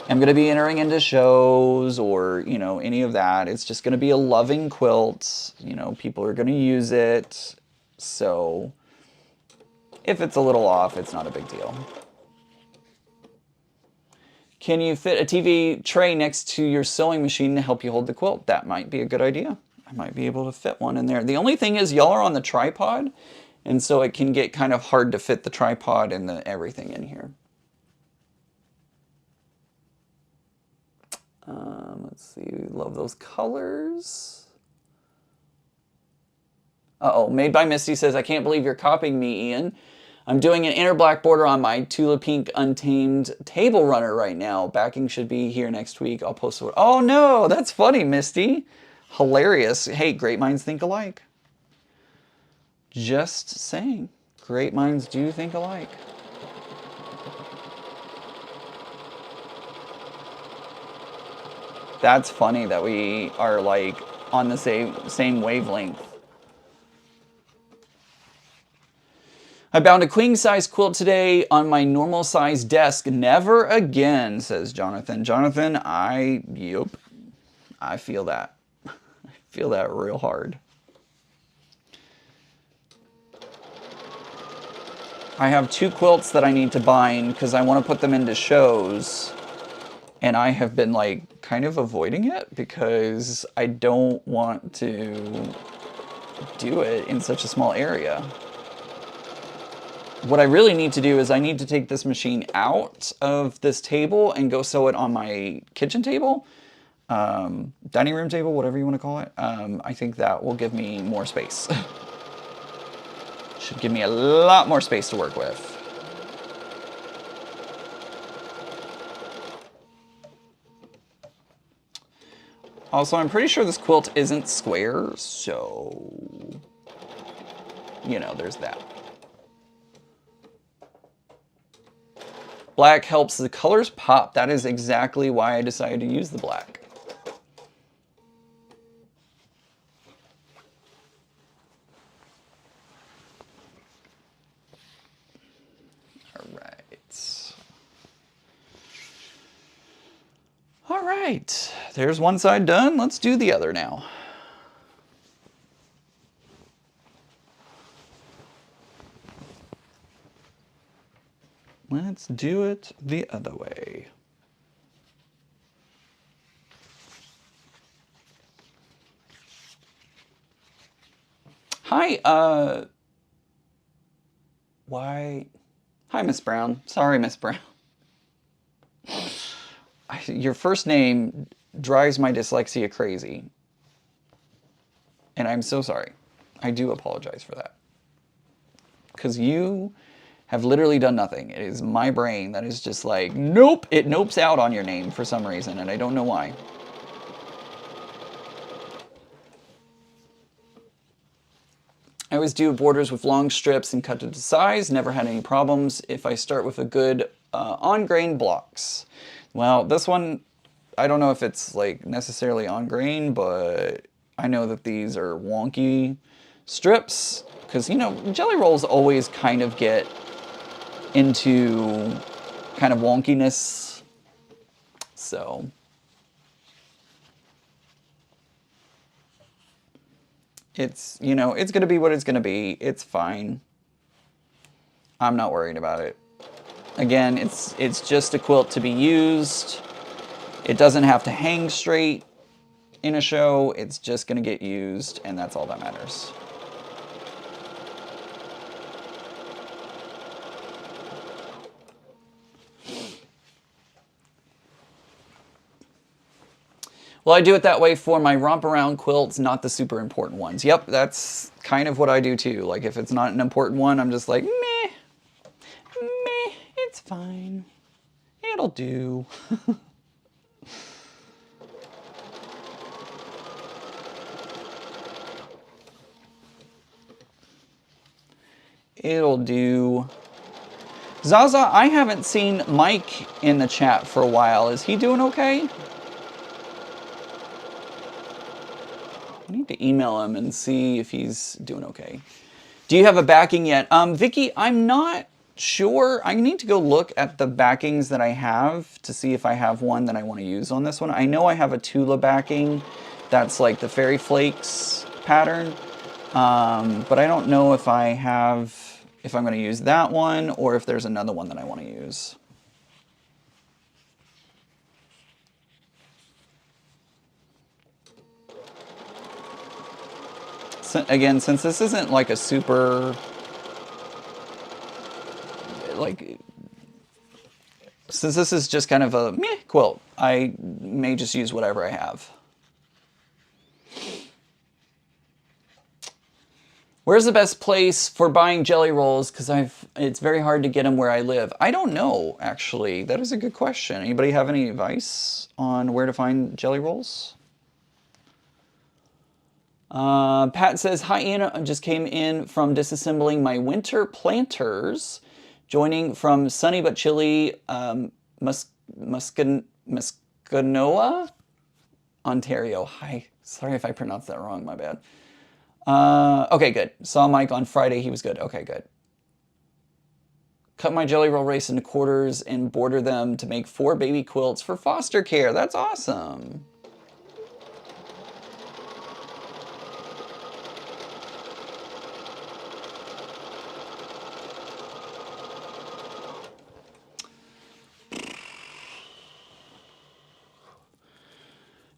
am going to be entering into shows or, you know, any of that. It's just going to be a loving quilt. You know, people are going to use it. So if it's a little off, it's not a big deal. Can you fit a TV tray next to your sewing machine to help you hold the quilt? That might be a good idea. I might be able to fit one in there. The only thing is y'all are on the tripod, and so it can get kind of hard to fit the tripod and everything in here. Let's see, love those colors. Uh-oh, Made by Misty says, I can't believe you're copying me, Ian. I'm doing an inner black border on my Tula Pink Untamed table runner right now. Backing should be here next week. I'll post it. Oh no, that's funny, Misty. Hilarious. Hey, great minds think alike. Just saying. Great minds do think alike. That's funny that we are like on the same wavelength. I bound a queen-size quilt today on my normal-size desk. Never again, says Jonathan. Jonathan, yep, I feel that. I feel that real hard. I have 2 quilts that I need to bind because I want to put them into shows. And I have been like kind of avoiding it because I don't want to do it in such a small area. What I really need to do is I need to take this machine out of this table and go sew it on my kitchen table, dining room table, whatever you want to call it. I think that will give me more space. Should give me a lot more space to work with. Also, I'm pretty sure this quilt isn't square, so, you know, there's that. Black helps the colors pop. That is exactly why I decided to use the black. All right, there's one side done. Let's do the other now. Let's do it the other way. Hi, why? Hi, Miss Brown. Sorry, Miss Brown. Your first name drives my dyslexia crazy. And I'm so sorry. I do apologize for that. Because you have literally done nothing. It is my brain that is just like, nope, it nopes out on your name for some reason, and I don't know why. I always do borders with long strips and cut to size. Never had any problems if I start with a good on-grain blocks. Well, this one, I don't know if it's like necessarily on-grain, but I know that these are wonky strips because, you know, jelly rolls always kind of get into kind of wonkiness. So it's, you know, it's going to be what it's going to be. It's fine. I'm not worried about it. Again, it's just a quilt to be used. It doesn't have to hang straight in a show. It's just going to get used, and that's all that matters. Well, I do it that way for my romp around quilts, not the super important ones. Yep, that's kind of what I do too. Like if it's not an important one, I'm just like, meh, it's fine. It'll do. It'll do. Zaza, I haven't seen Mike in the chat for a while. Is he doing okay? I need to email him and see if he's doing okay. Do you have a backing yet? Vicky, I'm not sure. I need to go look at the backings that I have to see if I have one that I want to use on this one. I know I have a Tula backing that's like the Fairy Flakes pattern, but I don't know if I have, if I'm going to use that one or if there's another one that I want to use. So, again, since this isn't like a super, like, since this is just kind of a meh quilt, I may just use whatever I have. Where's the best place for buying jelly rolls? Because it's very hard to get them where I live. I don't know, actually. That is a good question. Anybody have any advice on where to find jelly rolls? Pat says, hi Ian, I just came in from disassembling my winter planters, joining from sunny but chilly Muskenoa, Ontario. Hi, sorry if I pronounced that wrong, my bad. Okay, good. Saw Mike on Friday, he was good. Okay, good. Cut my jelly roll race into quarters and border them to make 4 baby quilts for foster care. That's awesome.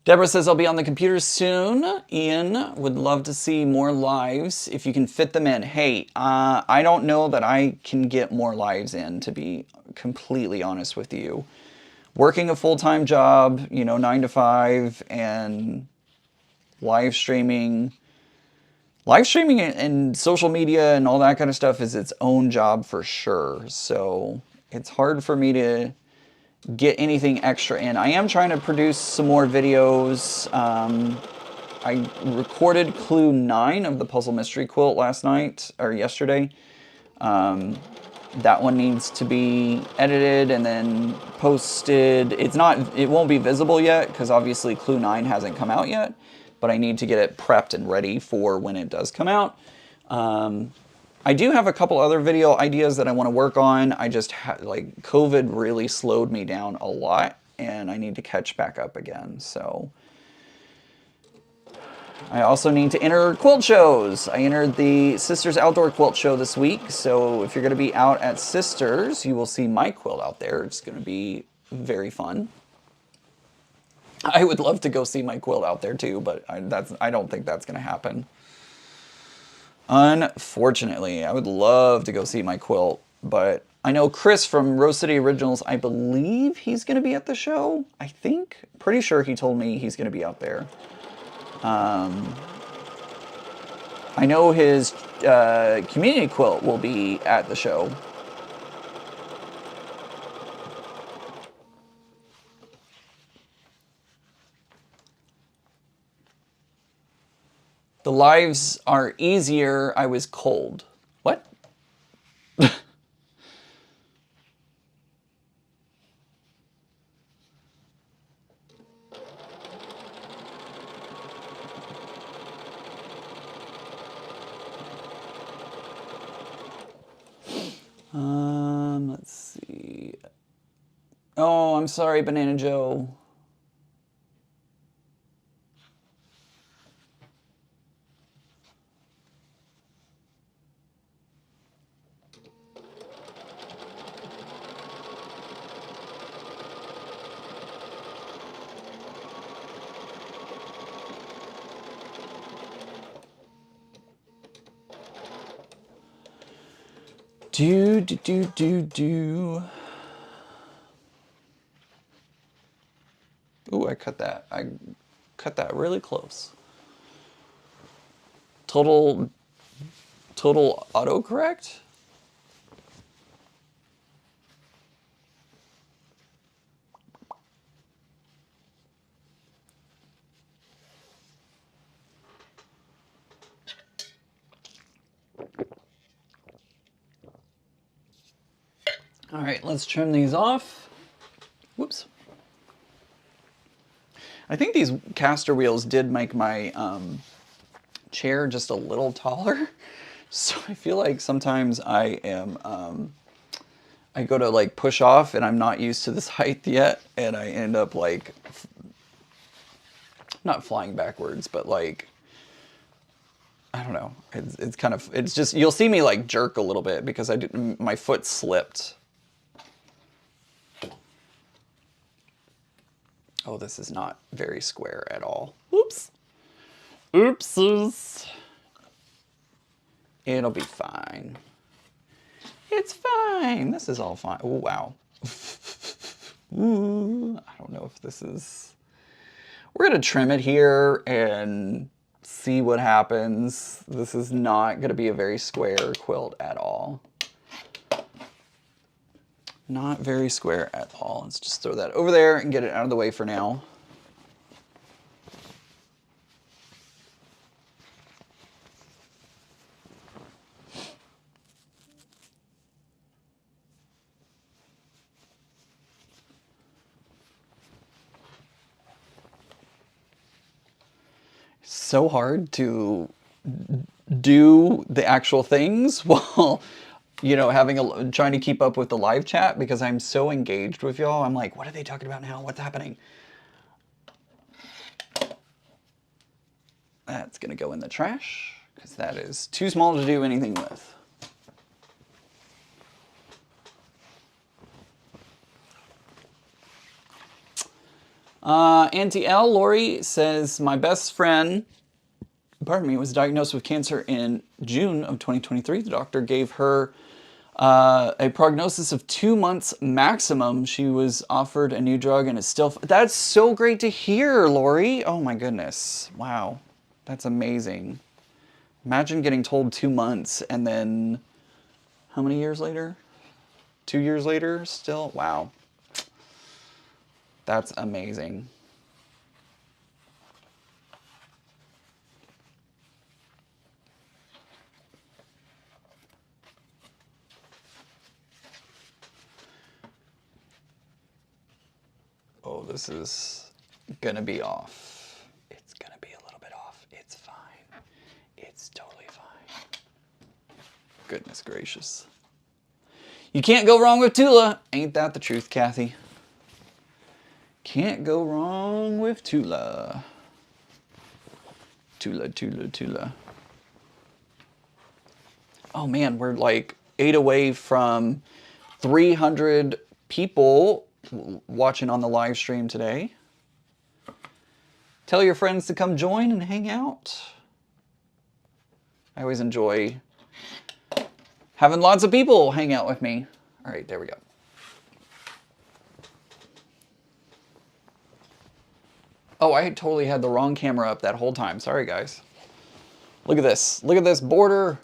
Deborah says, I'll be on the computer soon. Ian, would love to see more lives if you can fit them in. Hey, I don't know that I can get more lives in, to be completely honest with you. Working a full-time job, you know, 9 to 5, and live streaming and social media and all that kind of stuff is its own job for sure. So it's hard for me to get anything extra in. I am trying to produce some more videos. I recorded clue 9 of the Puzzle Mystery Quilt last night, or yesterday. That one needs to be edited and then posted. It won't be visible yet because obviously clue 9 hasn't come out yet, but I need to get it prepped and ready for when it does come out. I do have a couple other video ideas that I want to work on. I just like COVID really slowed me down a lot and I need to catch back up again. So I also need to enter quilt shows. I entered the Sisters Outdoor Quilt Show this week. So if you're going to be out at Sisters, you will see my quilt out there. It's going to be very fun. I would love to go see my quilt out there too, but I don't think that's going to happen. Unfortunately, I would love to go see my quilt, but I know Chris from Rose City Originals, I believe he's going to be at the show. I think, pretty sure he told me he's going to be out there. I know his community quilt will be at the show. The lives are easier. I was cold. What? Let's see. Oh, I'm sorry, Banana Joe. Do. Ooh, I cut that really close. Total autocorrect? All right, let's trim these off. Whoops. I think these caster wheels did make my chair just a little taller. So I feel like sometimes I go to like push off and I'm not used to this height yet. And I end up like, not flying backwards, but like, I don't know. It's kind of, it's just, you'll see me like jerk a little bit because my foot slipped. Oh, this is not very square at all. Whoops. Oopsies. It'll be fine. It's fine. This is all fine. Oh, wow. Ooh, I don't know if this is... We're going to trim it here and see what happens. This is not going to be a very square quilt at all. Not very square at all. Let's just throw that over there and get it out of the way for now. So hard to do the actual things while, you know, trying to keep up with the live chat because I'm so engaged with y'all. I'm like, what are they talking about now? What's happening? That's gonna go in the trash because that is too small to do anything with. Auntie L, Lori says, my best friend, pardon me, was diagnosed with cancer in June of 2023. The doctor gave her a prognosis of 2 months maximum. She was offered a new drug and is still... That's so great to hear, Lori. Oh my goodness. Wow. That's amazing. Imagine getting told 2 months and then how many years later? 2 years later still? Wow. That's amazing. Oh, this is gonna be off. It's gonna be a little bit off. It's fine. It's totally fine. Goodness gracious. You can't go wrong with Tula. Ain't that the truth, Kathy? Can't go wrong with Tula. Tula, Tula, Tula. Oh man, we're like 8 away from 300 people watching on the live stream today. Tell your friends to come join and hang out. I always enjoy having lots of people hang out with me. All right, there we go. Oh, I totally had the wrong camera up that whole time. Sorry, guys. Look at this. Look at this border.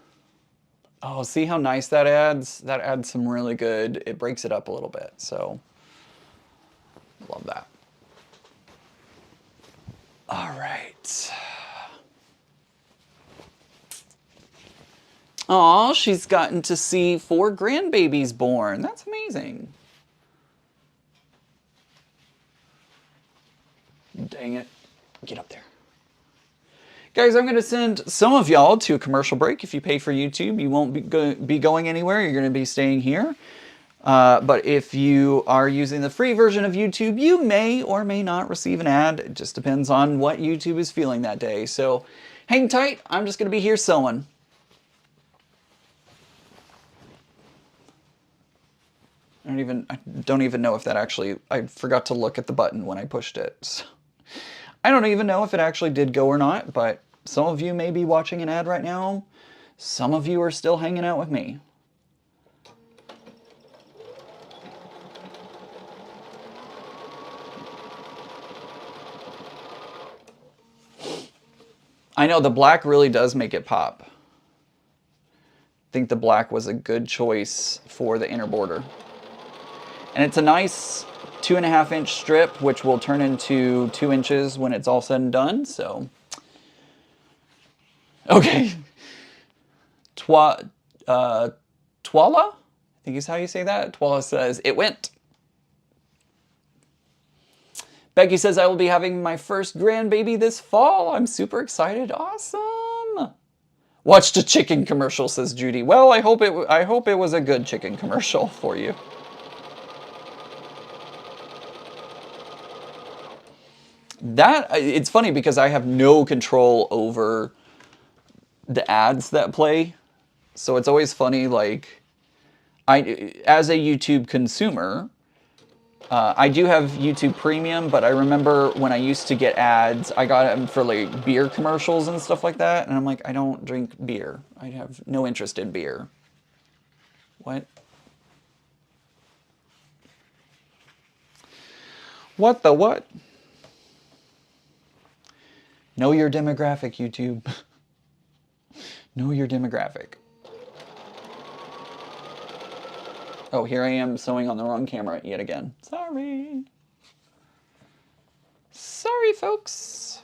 Oh, see how nice that adds? That adds some really good, it breaks it up a little bit. So, love that. All right. Aw, she's gotten to see 4 grandbabies born. That's amazing. Dang it. Get up there. Guys, I'm going to send some of y'all to a commercial break. If you pay for YouTube, you won't be going anywhere. You're going to be staying here. But if you are using the free version of YouTube, you may or may not receive an ad. It just depends on what YouTube is feeling that day. So hang tight. I'm just going to be here sewing. I don't even know if that actually, I forgot to look at the button when I pushed it. So, I don't even know if it actually did go or not, but some of you may be watching an ad right now. Some of you are still hanging out with me. I know the black really does make it pop. I think the black was a good choice for the inner border. And it's a nice 2.5 inch strip, which will turn into 2 inches when it's all said and done, so. Okay. Twala? think is how you say that. Twala says, it went. Becky says, I will be having my first grandbaby this fall. I'm super excited. Awesome. Watched a chicken commercial, says Judy. Well, I hope it was a good chicken commercial for you. It's funny because I have no control over the ads that play. So it's always funny, like, as a YouTube consumer, I do have YouTube Premium, but I remember when I used to get ads, I got them for like beer commercials and stuff like that, and I'm like, I don't drink beer. I have no interest in beer. What? What the what? Know your demographic, YouTube. Know your demographic. Oh, here I am sewing on the wrong camera yet again. Sorry. Sorry, folks.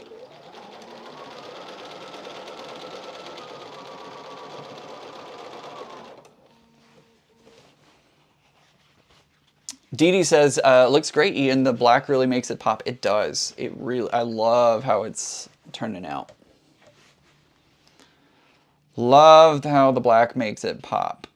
Dee Dee says, looks great, Ian. The black really makes it pop. It does. It really, I love how it's turning out. Loved how the black makes it pop.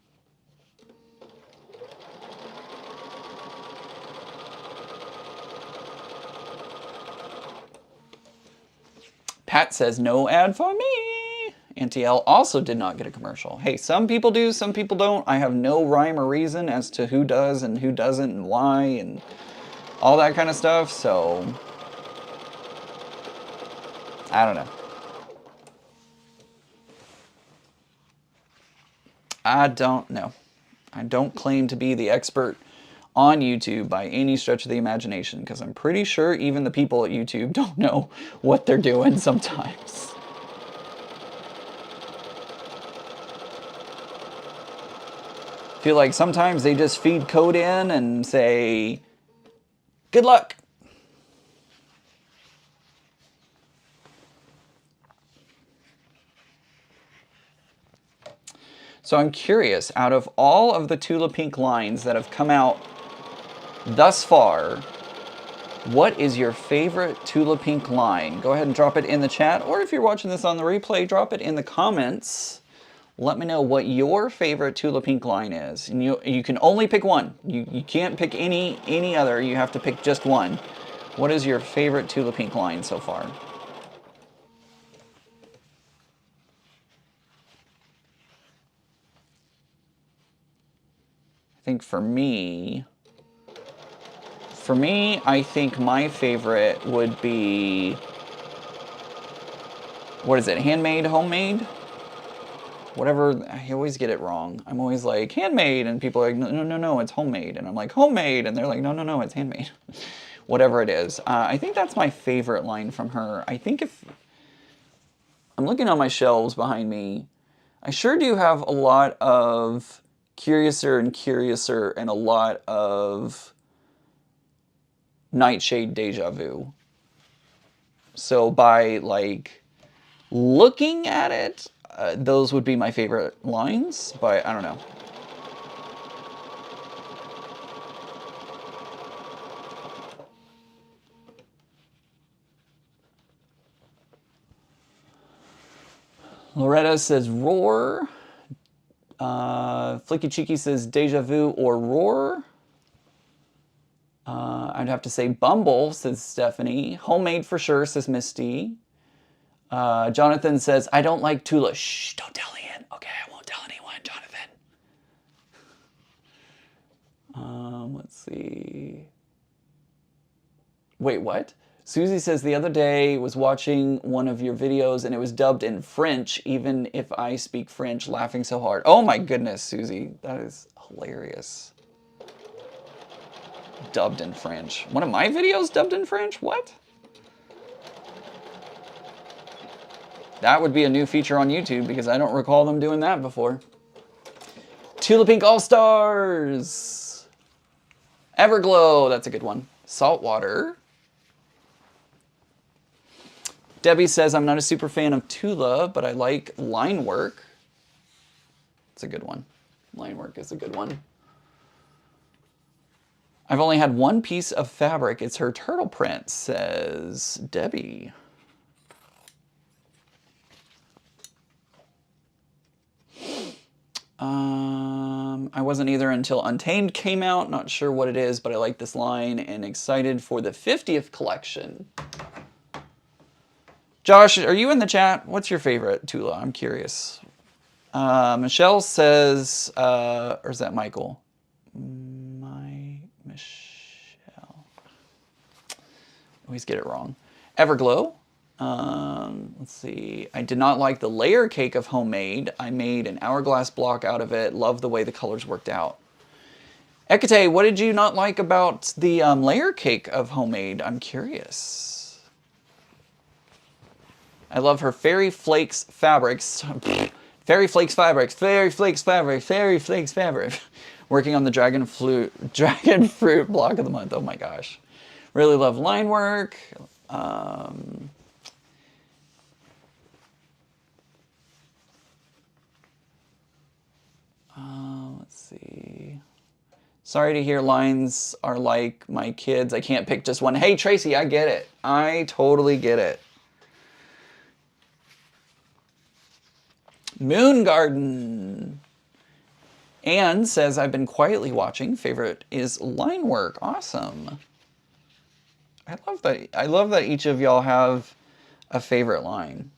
Pat says, no ad for me. Auntie L also did not get a commercial. Hey, some people do, some people don't. I have no rhyme or reason as to who does and who doesn't and why and all that kind of stuff, so I don't know. I don't know. I don't claim to be the expert on YouTube by any stretch of the imagination, because I'm pretty sure even the people at YouTube don't know what they're doing sometimes. I feel like sometimes they just feed code in and say, good luck. So I'm curious, out of all of the Tula Pink lines that have come out thus far, what is your favorite Tula Pink line? Go ahead and drop it in the chat, or if you're watching this on the replay, drop it in the comments. Let me know what your favorite Tula Pink line is. And you can only pick one. You can't pick any other. You have to pick just one. What is your favorite Tula Pink line so far? I think for me, I think my favorite would be, what is it, handmade, homemade? Whatever, I always get it wrong. I'm always like, handmade, and people are like, no, it's homemade. And I'm like, homemade, and they're like, no, it's handmade. Whatever it is. I think that's my favorite line from her. I think if, I'm looking on my shelves behind me, I sure do have a lot of Curiouser and Curiouser and a lot of Nightshade Deja Vu. So by like looking at it, those would be my favorite lines, but I don't know. Loretta says Roar. Flicky Cheeky says Deja Vu or Roar. I'd have to say Bumble, says Stephanie. Homemade for sure, says Misty. Jonathan says, I don't like Tula. Shh, don't tell Ian. Okay, I won't tell anyone, Jonathan. Let's see. Wait, what? Susie says, the other day was watching one of your videos and it was dubbed in French, even if I speak French, laughing so hard. Oh my goodness, Susie. That is hilarious. Dubbed in French. One of my videos dubbed in French? What? That would be a new feature on YouTube because I don't recall them doing that before. Tula Pink All-Stars. Everglow, that's a good one. Saltwater. Debbie says, I'm not a super fan of Tula, but I like line work. It's a good one. Line work is a good one. I've only had one piece of fabric. It's her turtle print, says Debbie. I wasn't either until Untamed came out. Not sure what it is, but I like this line and excited for the 50th collection. Josh, are you in the chat? What's your favorite Tula? I'm curious. Michelle says, or is that Michael? Michelle. Always get it wrong. Everglow. Let's see. I did not like the layer cake of Homemade. I made an hourglass block out of it. Love the way the colors worked out. Ekate, what did you not like about the layer cake of Homemade? I'm curious. I love her Fairy Flakes fabrics. Fairy Flakes fabrics. Fairy Flakes fabric. Fairy Flakes fabric. Working on the dragon fruit block of the month. Oh my gosh. Really love line work. Let's see. Sorry to hear lines are like my kids. I can't pick just one. Hey, Tracy, I get it. I totally get it. Moon Garden. Anne says, I've been quietly watching. Favorite is line work. Awesome. I love that. I love that each of y'all have a favorite line.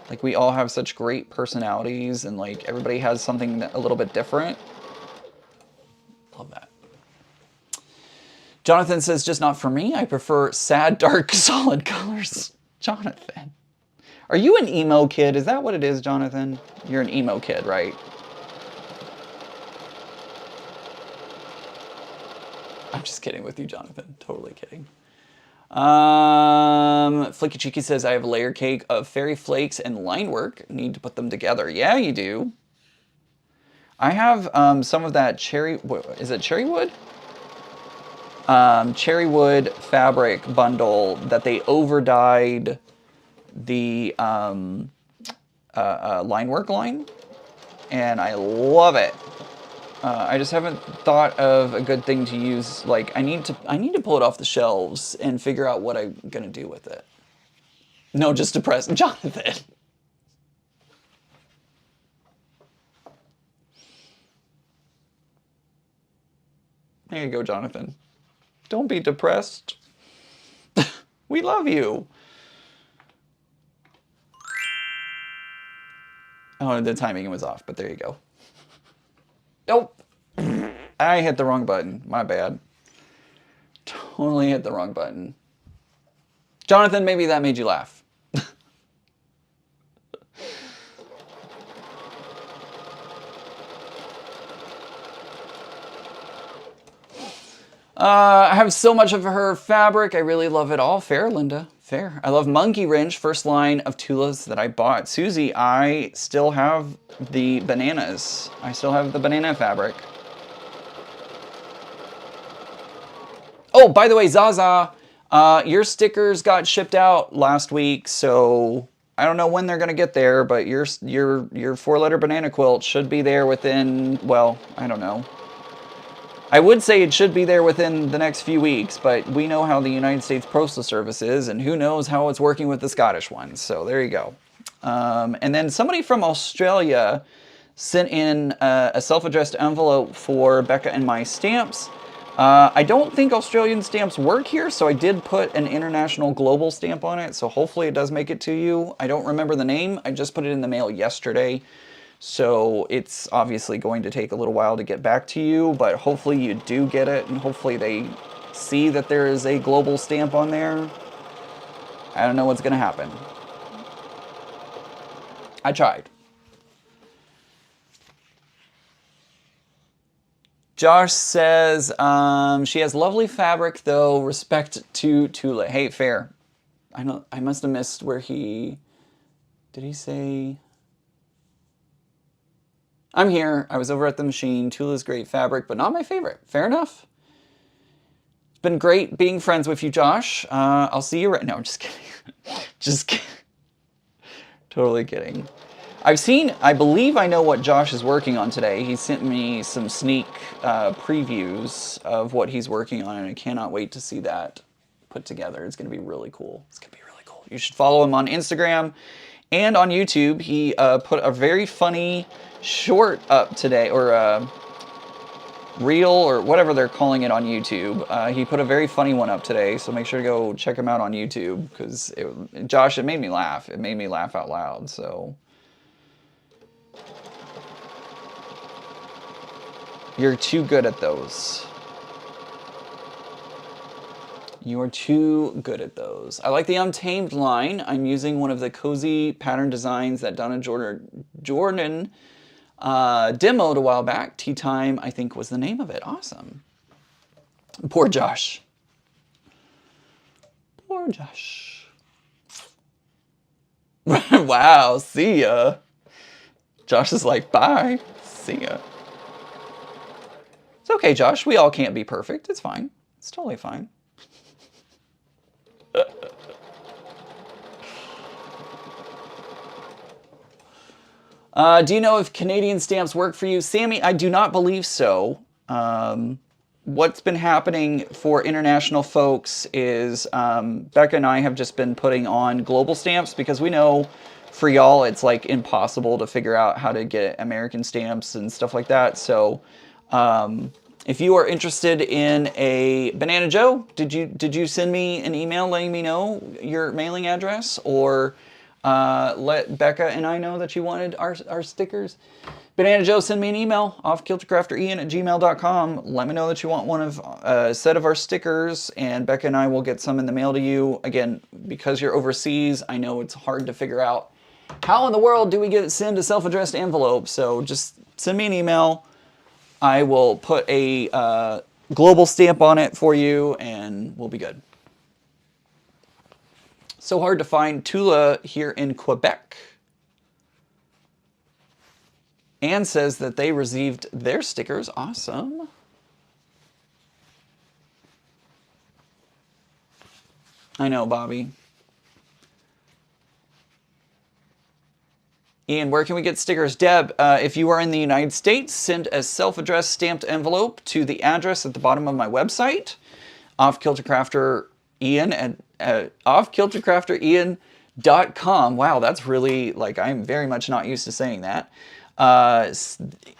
Like, we all have such great personalities, and like everybody has something a little bit different. Love that. Jonathan says, just not for me. I prefer sad, dark, solid colors. Jonathan. Are you an emo kid? Is that what it is, Jonathan? You're an emo kid, right? I'm just kidding with you, Jonathan. Totally kidding. Flicky Cheeky says, I have a layer cake of fairy flakes and line work. Need to put them together. Yeah, you do. I have some of that cherry, is it cherry wood? Cherry wood fabric bundle that they over-dyed the line work line. And I love it. I just haven't thought of a good thing to use. Like, I need to pull it off the shelves and figure out what I'm gonna do with it. No, just depress Jonathan. There you go, Jonathan. Don't be depressed. We love you. Oh, the timing was off, but there you go. Nope. I hit the wrong button. My bad. Totally hit the wrong button. Jonathan, maybe that made you laugh. I have so much of her fabric. I really love it all. Fair, Linda. Fair. I love Monkey Wrench, first line of Tulas that I bought. Susie, I still have the bananas. I still have the banana fabric. Oh, by the way, Zaza, your stickers got shipped out last week, so I don't know when they're gonna get there, but your 4-letter banana quilt should be there within, well, I don't know. I would say it should be there within the next few weeks, but we know how the United States Postal Service is, and who knows how it's working with the Scottish ones. So there you go. And then somebody from Australia sent in a self-addressed envelope for Becca and my stamps. I don't think Australian stamps work here, so I did put an international global stamp on it, so hopefully it does make it to you. I don't remember the name. I just put it in the mail yesterday. So it's obviously going to take a little while to get back to you, but hopefully you do get it, and hopefully they see that there is a global stamp on there. I don't know what's going to happen. I tried. Josh says, she has lovely fabric, though. Respect to Tula. Hey, fair. I must have missed where he... Did he say... I'm here. I was over at the machine. Tula's great fabric, but not my favorite. Fair enough. It's been great being friends with you, Josh. I'll see you right now. I'm just kidding. Just kidding. Totally kidding. I believe I know what Josh is working on today. He sent me some sneak previews of what he's working on, and I cannot wait to see that put together. It's going to be really cool. It's going to be really cool. You should follow him on Instagram and on YouTube. He put a very funny short up today, or reel, or whatever they're calling it on YouTube. He put a very funny one up today, so make sure to go check him out on YouTube, because Josh, it made me laugh. It made me laugh out loud, so... You're too good at those. You are too good at those. I like the Untamed line. I'm using one of the cozy pattern designs that Donna Jordan demoed a while back. Tea Time, I think, was the name of it. Awesome. Poor Josh. Poor Josh. Wow, see ya. Josh is like, bye. See ya. It's okay, Josh. We all can't be perfect. It's fine. It's totally fine. Do you know if Canadian stamps work for you? Sammy, I do not believe so. What's been happening for international folks is Becca and I have just been putting on global stamps, because we know for y'all it's like impossible to figure out how to get American stamps and stuff like that. So if you are interested in a Banana Joe, did you send me an email letting me know your mailing address, or let Becca and I know that you wanted our stickers? Banana Joe, send me an email off kiltercrafterian@gmail.com. Let me know that you want one of a set of our stickers, and Becca and I will get some in the mail to you. Again, because you're overseas, I know it's hard to figure out how in the world do we send a self-addressed envelope. So just send me an email. I will put a global stamp on it for you, and we'll be good. So hard to find Tula here in Quebec. Anne says that they received their stickers. Awesome. I know, Bobby. Ian, where can we get stickers? Deb, if you are in the United States, send a self-addressed stamped envelope to the address at the bottom of my website, offkiltercrafterian.com. Wow, that's really, like, I'm very much not used to saying that.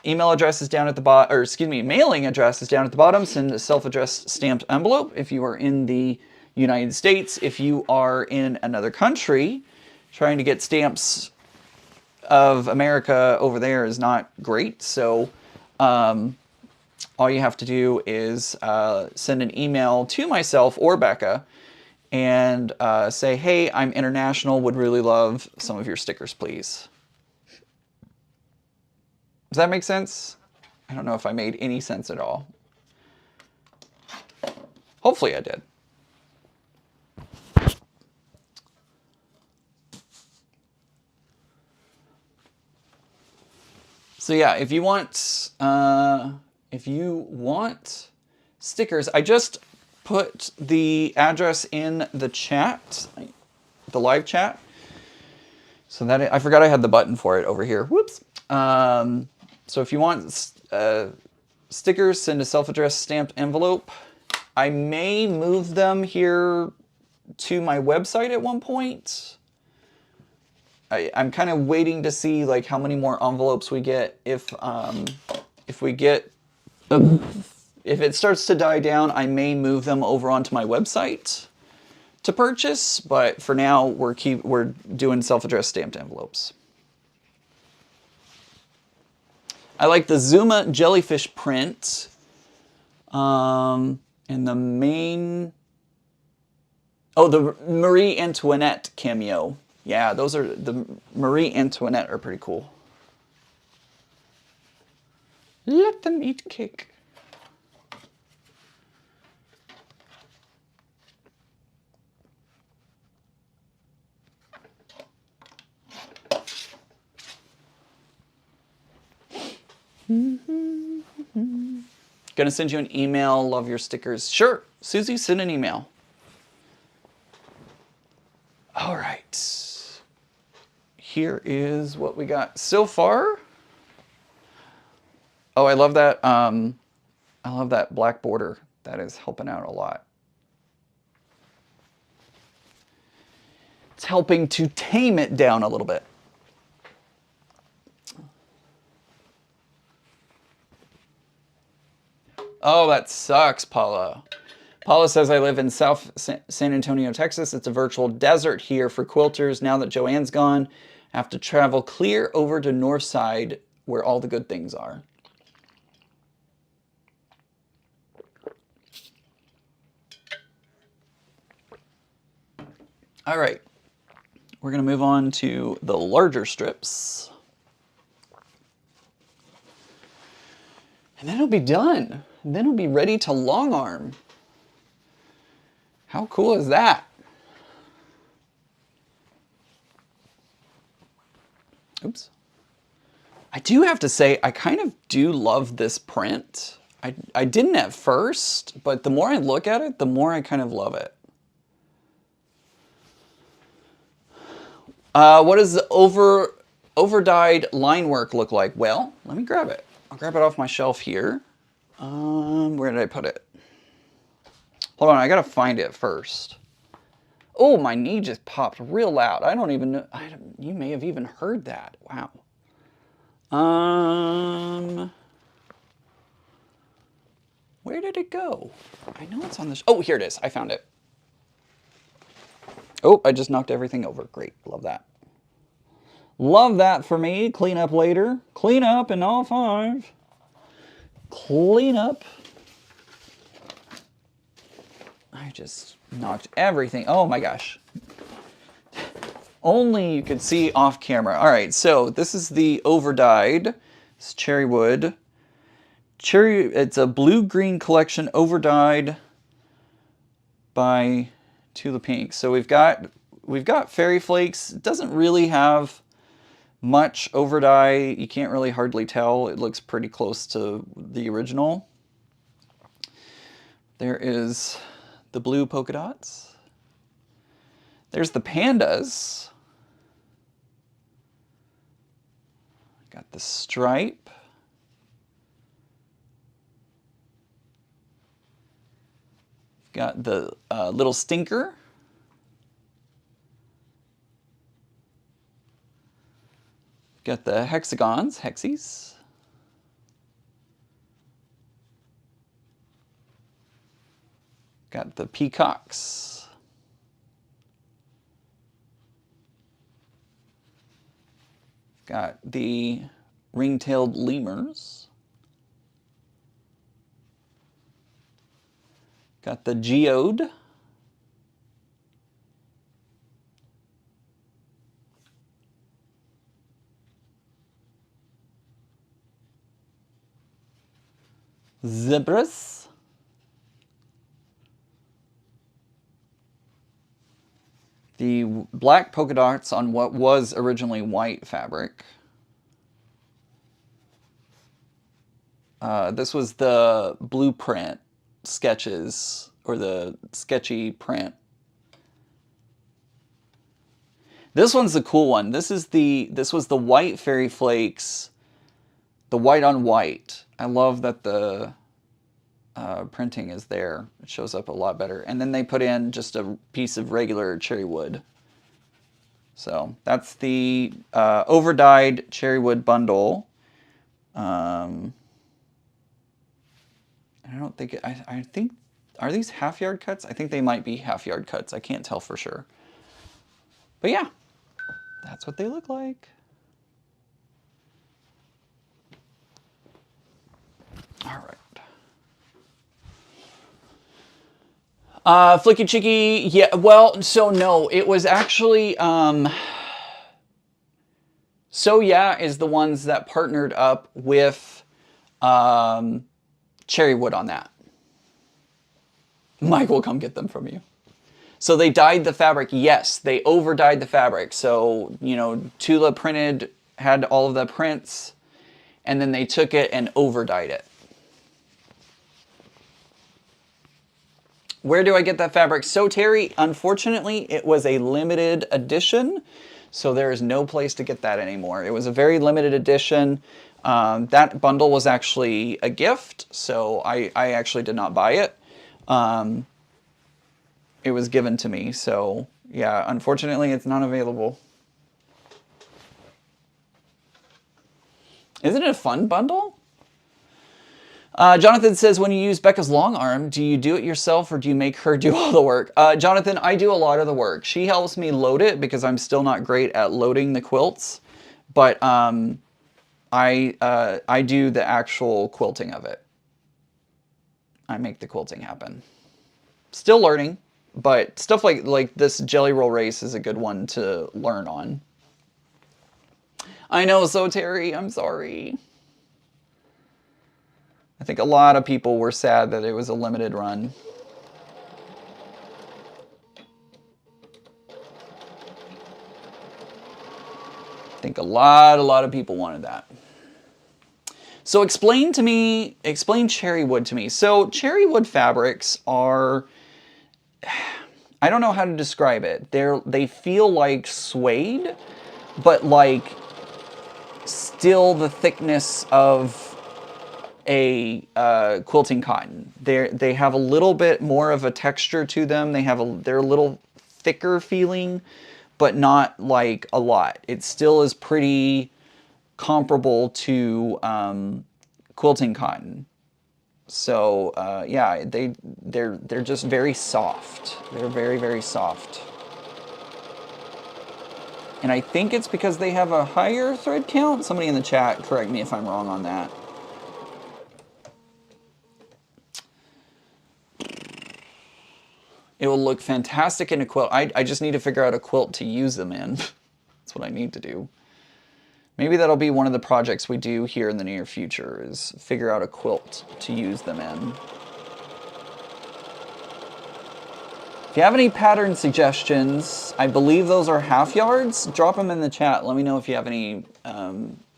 Email address is down at the bottom, or excuse me, mailing address is down at the bottom. Send a self-addressed stamped envelope if you are in the United States. If you are in another country, trying to get stamps of America over there is not great. So all you have to do is send an email to myself or Becca and say, hey, I'm international, would really love some of your stickers, please. Does that make sense? I don't know if I made any sense at all. Hopefully I did. So yeah, if you want stickers, I just put the address in the chat, the live chat. So that I forgot I had the button for it over here. Whoops. So if you want stickers, send a self-addressed stamped envelope. I may move them here to my website at one point. I'm kind of waiting to see like how many more envelopes we get. If it starts to die down, I may move them over onto my website to purchase. But for now, we're doing self-addressed stamped envelopes. I like the Zuma jellyfish print, and the Marie Antoinette cameo. Yeah, the Marie Antoinette are pretty cool. Let them eat cake. Gonna send you an email. Love your stickers. Sure, Susie, send an email. All right. here is what we got so far. Oh, I love that. I love that black border. That is helping out a lot. It's helping to tame it down a little bit. Oh, that sucks, Paula. Paula says, I live in South San Antonio, Texas. It's a virtual desert here for quilters. Now that Joanne's gone, I have to travel clear over to North Side where all the good things are. All right, we're going to move on to the larger strips. And then it'll be done. And then it'll be ready to long arm. How cool is that? Oops. I do have to say, I kind of do love this print. I didn't at first, but the more I look at it, the more I kind of love it. What does the over-dyed line work look like? Well, let me grab it. I'll grab it off my shelf here. Where did I put it? Hold on, I gotta find it first. Oh, my knee just popped real loud. I don't even know. You may have even heard that. Wow. Where did it go? I know it's on this. Oh, here it is. I found it. Oh, I just knocked everything over. Great. Love that. Love that for me. Clean up later. Clean up in all 5. Clean up. I just knocked everything. Oh my gosh. Only you could see off camera. All right, so this is the overdyed. It's cherry wood. It's a blue-green collection overdyed by Tula Pink. So we've got fairy flakes. It doesn't really have much overdye. You can't really hardly tell. It looks pretty close to the original. There is the blue polka dots. There's the pandas. Got the stripe. Got the little stinker. Got the hexagons, hexies. Got the peacocks. Got the ring-tailed lemurs. Got the geode. Zebras. The black polka dots on what was originally white fabric. This was the blueprint sketches, or the sketchy print. This one's the cool one. This was the white fairy flakes, the white on white. I love that the printing is there. It shows up a lot better. And then they put in just a piece of regular cherry wood. So that's the overdyed cherry wood bundle. I don't think, I think, are these half-yard cuts? I think they might be half-yard cuts. I can't tell for sure. But yeah, that's what they look like. All right. Flicky Chicky, yeah, well, so no, it was actually, So Yeah is the ones that partnered up with cherry wood on that. Mike will come get them from you. So they dyed the fabric. Yes, they over dyed the fabric. So, you know, Tula printed, had all of the prints, and then they took it and over dyed it. Where do I get that fabric? So Terry, unfortunately, it was a limited edition. So there is no place to get that anymore. It was a very limited edition. That bundle was actually a gift, so I actually did not buy it. It was given to me, so yeah, unfortunately it's not available. Isn't it a fun bundle? Jonathan says, when you use Becca's long arm, do you do it yourself or do you make her do all the work? Jonathan, I do a lot of the work. She helps me load it because I'm still not great at loading the quilts, but I do the actual quilting of it. I make the quilting happen. Still learning, but stuff like this jelly roll race is a good one to learn on. I know, so Terry, I'm sorry. I think a lot of people were sad that it was a limited run. I think a lot of people wanted that. So explain cherry wood to me. So cherry wood fabrics are, I don't know how to describe it. They feel like suede, but like still the thickness of a quilting cotton. They have a little bit more of a texture to them. They're a little thicker feeling, but not like a lot. It still is pretty comparable to quilting cotton. So yeah, they're just very soft. They're very soft. And I think it's because they have a higher thread count. Somebody in the chat, correct me if I'm wrong on that. It will look fantastic in a quilt. I just need to figure out a quilt to use them in. That's what I need to do. Maybe that'll be one of the projects we do here in the near future, is figure out a quilt to use them in. If you have any pattern suggestions, I believe those are half yards. Drop them in the chat. Let me know if you have any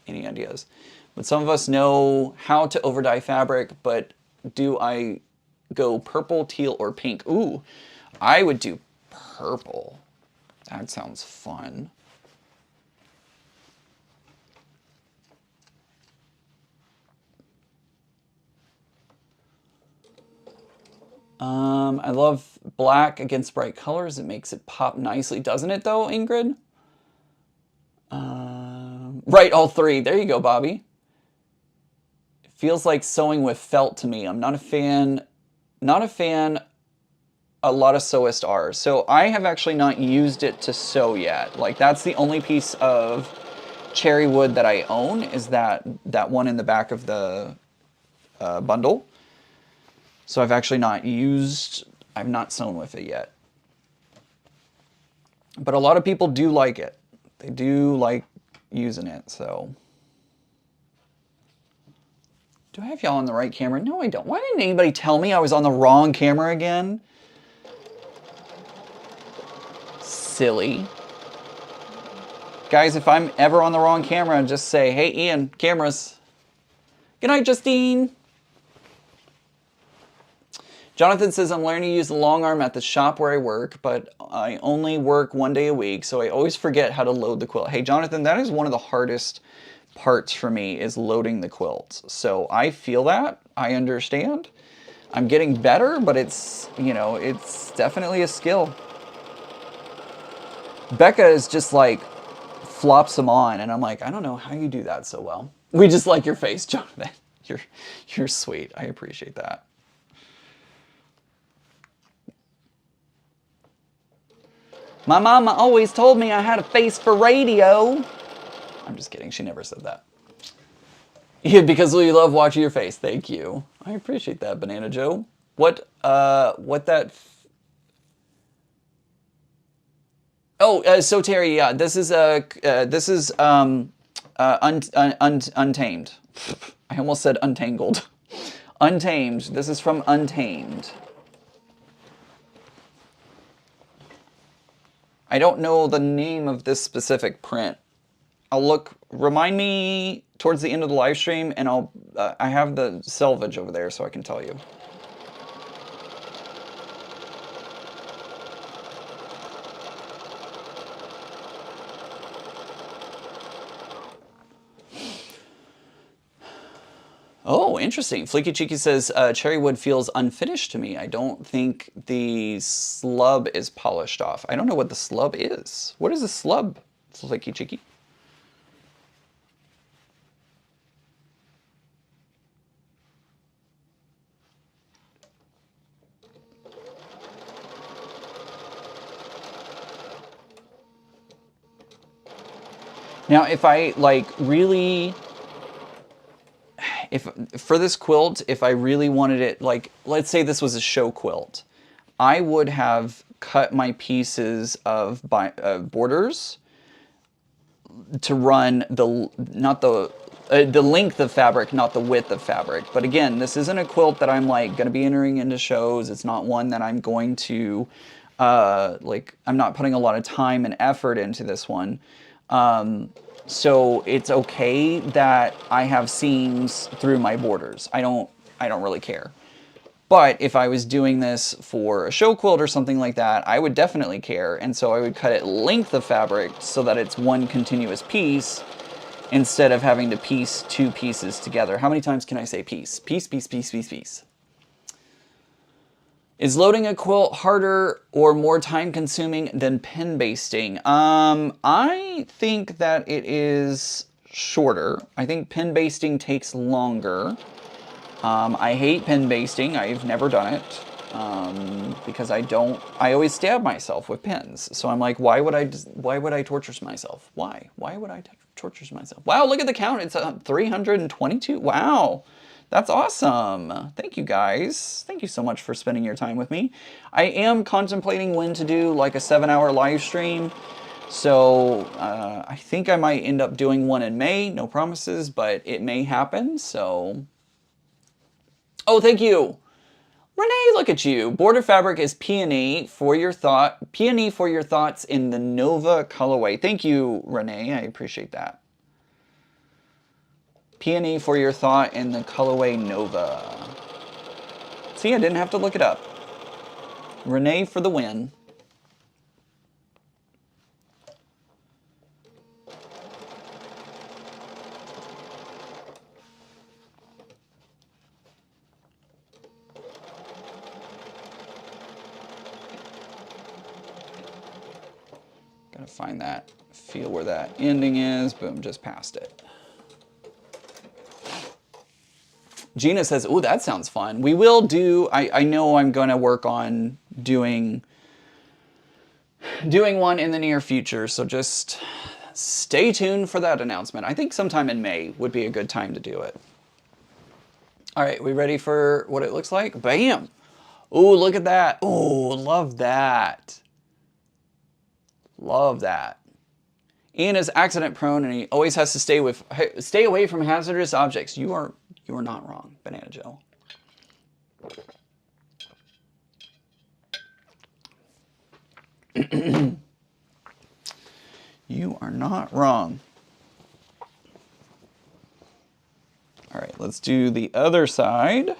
ideas. But some of us know how to overdye fabric, but do I go purple, teal, or pink? Ooh, I would do purple. That sounds fun. I love black against bright colors. It makes it pop nicely, doesn't it though, Ingrid? Right, all three. There you go, Bobby. It feels like sewing with felt to me. I'm not a fan. A lot of sewists are. So I have actually not used it to sew yet. Like that's the only piece of cherry wood that I own, is that one in the back of the bundle. So I've actually I've not sewn with it yet. But a lot of people do like it. They do like using it, so. Do I have y'all on the right camera? No, I don't. Why didn't anybody tell me I was on the wrong camera again? Silly. Guys, if I'm ever on the wrong camera, just say, hey, Ian, cameras. Good night, Justine. Jonathan says, I'm learning to use the long arm at the shop where I work, but I only work 1 day a week, so I always forget how to load the quilt. Hey, Jonathan, that is one of the hardest parts for me, is loading the quilt. So I feel that. I understand. I'm getting better, but it's, you know, it's definitely a skill. Becca is just like, flops them on, and I'm like, I don't know how you do that so well. We just like your face, Jonathan. You're sweet. I appreciate that. My mama always told me I had a face for radio. I'm just kidding. She never said that. Yeah, because we love watching your face. Thank you. I appreciate that, Banana Joe. What that... Oh, so Terry, yeah, this is Untamed. I almost said Untangled. Untamed. This is from Untamed. I don't know the name of this specific print. I'll look. Remind me towards the end of the live stream, and I have the selvage over there, so I can tell you. Oh, interesting. Fleeky Cheeky says, cherry wood feels unfinished to me. I don't think the slub is polished off. I don't know what the slub is. What is a slub, Fleeky Cheeky? Now, if I like really, if for this quilt, if I really wanted it, like, let's say this was a show quilt, I would have cut my pieces of borders to run not the length of fabric, not the width of fabric. But again, this isn't a quilt that I'm like going to be entering into shows. It's not one that I'm going to like, I'm not putting a lot of time and effort into this one. So it's okay that I have seams through my borders. I don't really care. But if I was doing this for a show quilt or something like that, I would definitely care. And so I would cut it length of fabric so that it's one continuous piece instead of having to piece two pieces together. How many times can I say piece? Piece, piece, piece, piece, piece. Is loading a quilt harder or more time consuming than pin basting? I think that it is shorter. I think pin basting takes longer. I hate pin basting. I've never done it because I always stab myself with pins. So I'm like, why would I torture myself? Why would I torture myself? Wow, look at the count. It's 322. Wow. That's awesome. Thank you guys. Thank you so much for spending your time with me. I am contemplating when to do like a 7-hour live stream. So I think I might end up doing one in May. No promises, but it may happen. So, oh, thank you. Renee, look at you. Border fabric is peony for your peony for your thoughts in the Nova colorway. Thank you, Renee. I appreciate that. Peony for your thought in the colorway Nova. See, I didn't have to look it up. Renee for the win. Gotta find that, feel where that ending is. Boom, just past it. Gina says, oh, that sounds fun. We will do, I know I'm going to work on doing one in the near future, so just stay tuned for that announcement. I think sometime in May would be a good time to do it. All right, we ready for what it looks like? Bam! Oh, look at that. Oh, love that. Love that. Ian is accident prone and he always has to stay away from hazardous objects. You are not wrong, Banana Joe. You are not wrong. All right, let's do the other side.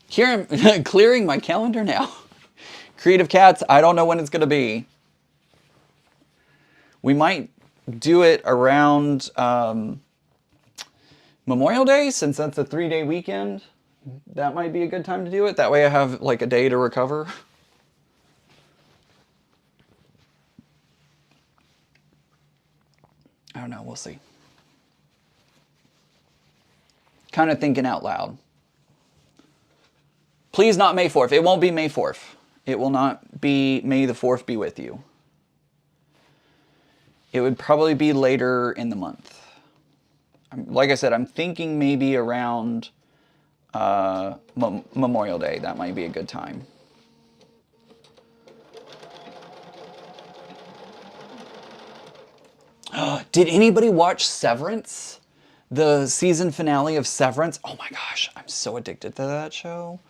Here I'm clearing my calendar now. Creative Cats, I don't know when it's going to be. We might do it around Memorial Day, since that's a 3-day weekend. That might be a good time to do it. That way I have like a day to recover. I don't know, we'll see. Kind of thinking out loud. Please not May 4th. It won't be May 4th. It will not be May the 4th be with you. It would probably be later in the month. Like I said, I'm thinking maybe around Memorial Day. That might be a good time. Did anybody watch Severance? The season finale of Severance? Oh my gosh, I'm so addicted to that show.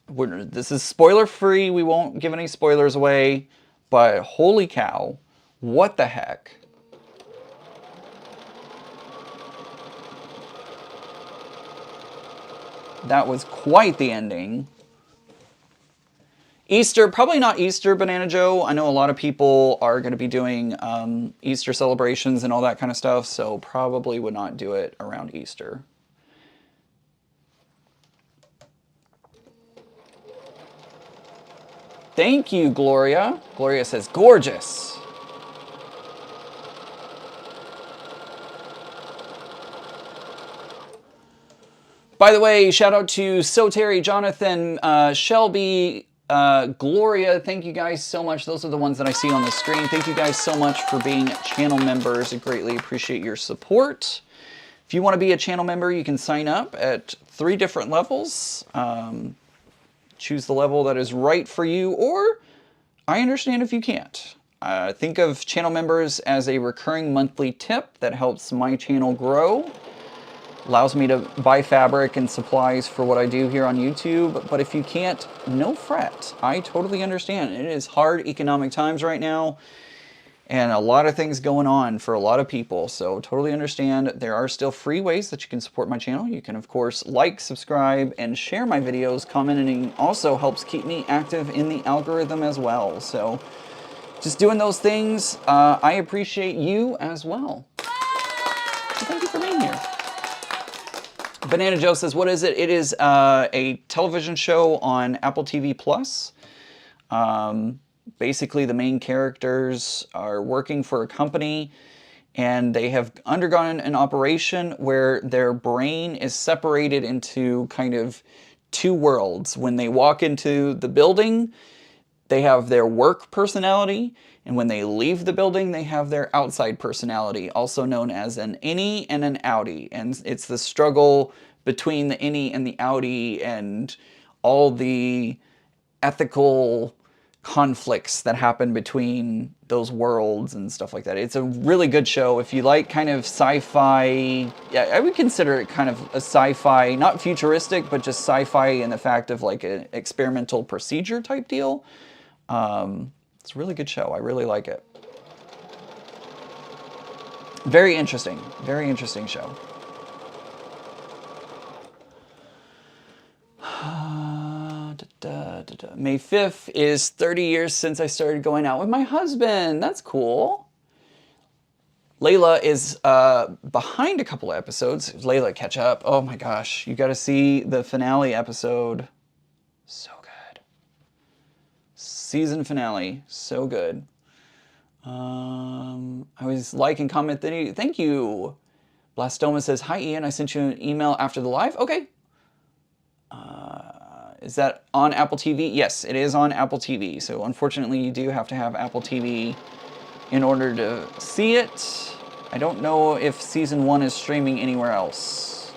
This is spoiler free. We won't give any spoilers away. But holy cow, what the heck? That was quite the ending. Easter, probably not Easter, Banana Joe. I know a lot of people are going to be doing Easter celebrations and all that kind of stuff, so probably would not do it around Easter. Thank you, Gloria. Gloria says, gorgeous. By the way, shout out to So Terry, Jonathan, Shelby, Gloria. Thank you guys so much. Those are the ones that I see on the screen. Thank you guys so much for being channel members. I greatly appreciate your support. If you want to be a channel member, you can sign up at 3 different levels. Choose the level that is right for you, or I understand if you can't. Think of channel members as a recurring monthly tip that helps my channel grow. Allows me to buy fabric and supplies for what I do here on YouTube. But if you can't, no fret. I totally understand. It is hard economic times right now, and a lot of things going on for a lot of people. So totally understand. There are still free ways that you can support my channel. You can, of course, like, subscribe, and share my videos. Commenting also helps keep me active in the algorithm as well. So just doing those things, I appreciate you as well. So thank you for being here. Banana Joe says, what is it? It is a television show on Apple TV Plus. Basically, the main characters are working for a company, and they have undergone an operation where their brain is separated into kind of 2 worlds. When they walk into the building, they have their work personality, and when they leave the building, they have their outside personality, also known as an innie and an outie. And it's the struggle between the innie and the outie and all the ethical conflicts that happen between those worlds and stuff like that. It's a really good show. If you like kind of sci-fi, yeah, I would consider it kind of a sci-fi, not futuristic, but just sci-fi in the fact of like an experimental procedure type deal. It's a really good show. I really like it. Very interesting show. May 5th is 30 years since I started going out with my husband. That's cool. Layla is behind a couple of episodes. Layla, catch up. Oh my gosh, you got to see the finale episode. So good. Season finale, so good. I was like and comment. Thank you. Blastoma says, hi Ian, I sent you an email after the live. Okay. Is that on Apple TV? Yes, it is on Apple TV. So unfortunately, you do have to have Apple TV in order to see it. I don't know if season 1 is streaming anywhere else.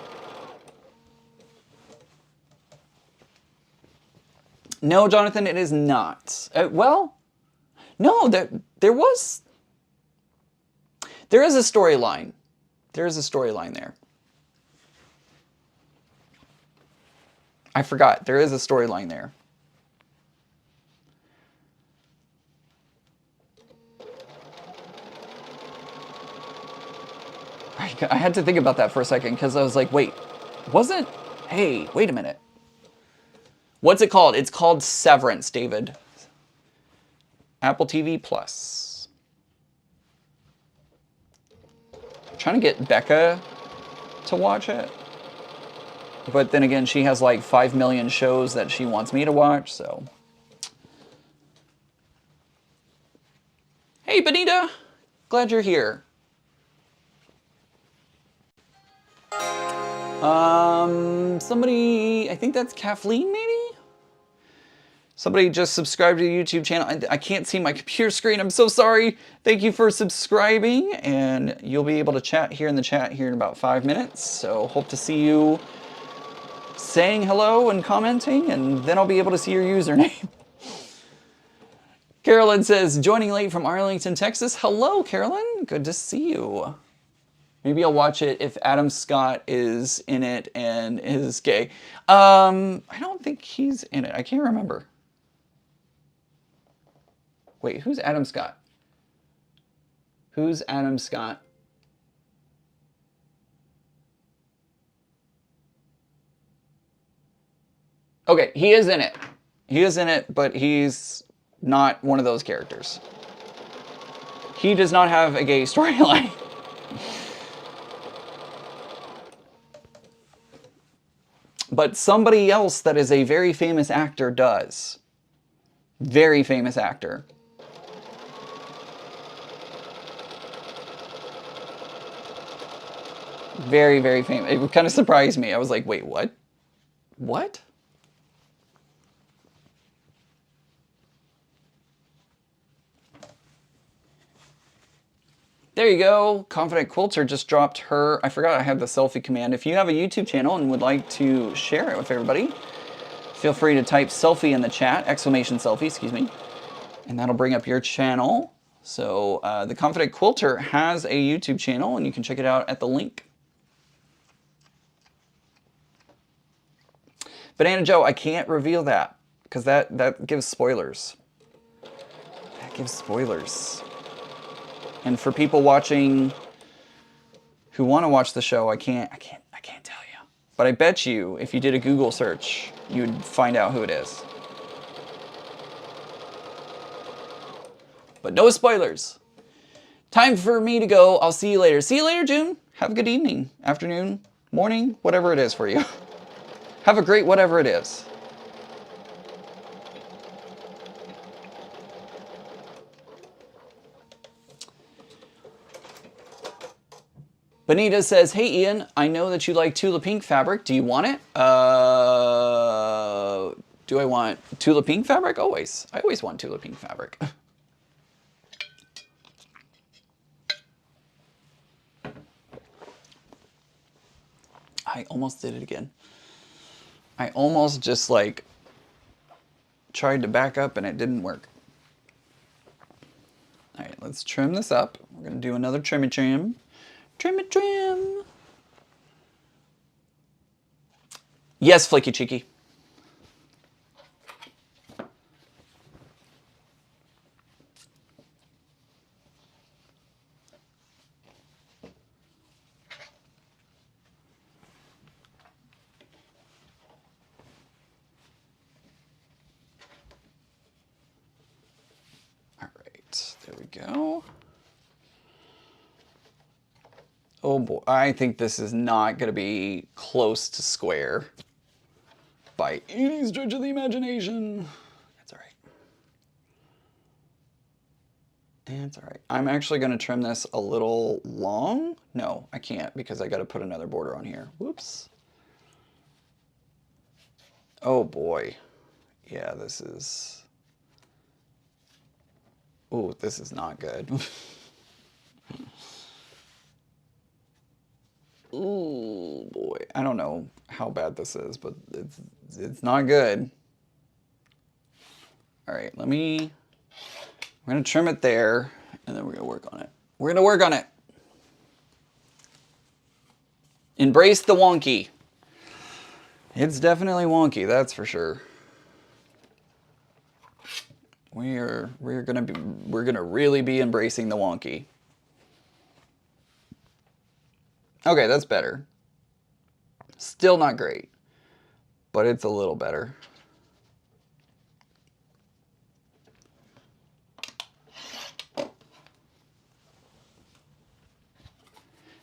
No, Jonathan, it is not. Well, no, there is a storyline. There is a storyline there. I forgot. There is a storyline there. I had to think about that for a second because I was like, wait, wasn't... Hey, wait a minute. What's it called? It's called Severance, David. Apple TV Plus. I'm trying to get Becca to watch it. But then again, she has like 5 million shows that she wants me to watch, so. Hey, Benita. Glad you're here. Somebody, I think that's Kathleen, maybe? Somebody just subscribed to the YouTube channel. I can't see my computer screen. I'm so sorry. Thank you for subscribing, and you'll be able to chat here in the chat here in about 5 minutes. So hope to see you saying hello and commenting, and then I'll be able to see your username. Carolyn says, joining late from Arlington, Texas. Hello, Carolyn. Good to see you. Maybe I'll watch it if Adam Scott is in it and is gay. I don't think he's in it. I can't remember. Wait, who's Adam Scott? Who's Adam Scott? Okay, he is in it. He is in it, but he's not one of those characters. He does not have a gay storyline. But somebody else that is a very famous actor does. Very famous actor. Very, very famous. It kind of surprised me. I was like, wait, what? What? There you go. Confident Quilter just dropped her. I forgot I had the selfie command. If you have a YouTube channel and would like to share it with everybody, feel free to type selfie in the chat, exclamation selfie, excuse me, and that'll bring up your channel. So the Confident Quilter has a YouTube channel, and you can check it out at the link. Banana Joe, I can't reveal that because that gives spoilers. That gives spoilers. And for people watching who want to watch the show, I can't tell you. But I bet you, if you did a Google search, you'd find out who it is. But no spoilers. Time for me to go. I'll see you later. See you later, June. Have a good evening, afternoon, morning, whatever it is for you. Have a great whatever it is. Benita says, hey Ian, I know that you like Tula Pink fabric. Do you want it? Do I want Tula Pink fabric? Always. I always want Tula Pink fabric. I almost did it again. I almost just like tried to back up and it didn't work. All right, let's trim this up. We're gonna do another trim. Trim. Yes, Flaky Cheeky. All right, there we go. Oh boy, I think this is not going to be close to square by any stretch of the imagination. That's all right. That's all right. I'm actually going to trim this a little long. No, I can't because I got to put another border on here. Whoops. Oh boy. Yeah, this is... Oh, this is not good. Oh boy, I don't know how bad this is, but it's not good. All right, I'm gonna trim it there, and then we're gonna work on it. We're gonna work on it. Embrace the wonky. It's definitely wonky, that's for sure. We're gonna really be embracing the wonky. Okay, that's better. Still not great, but it's a little better.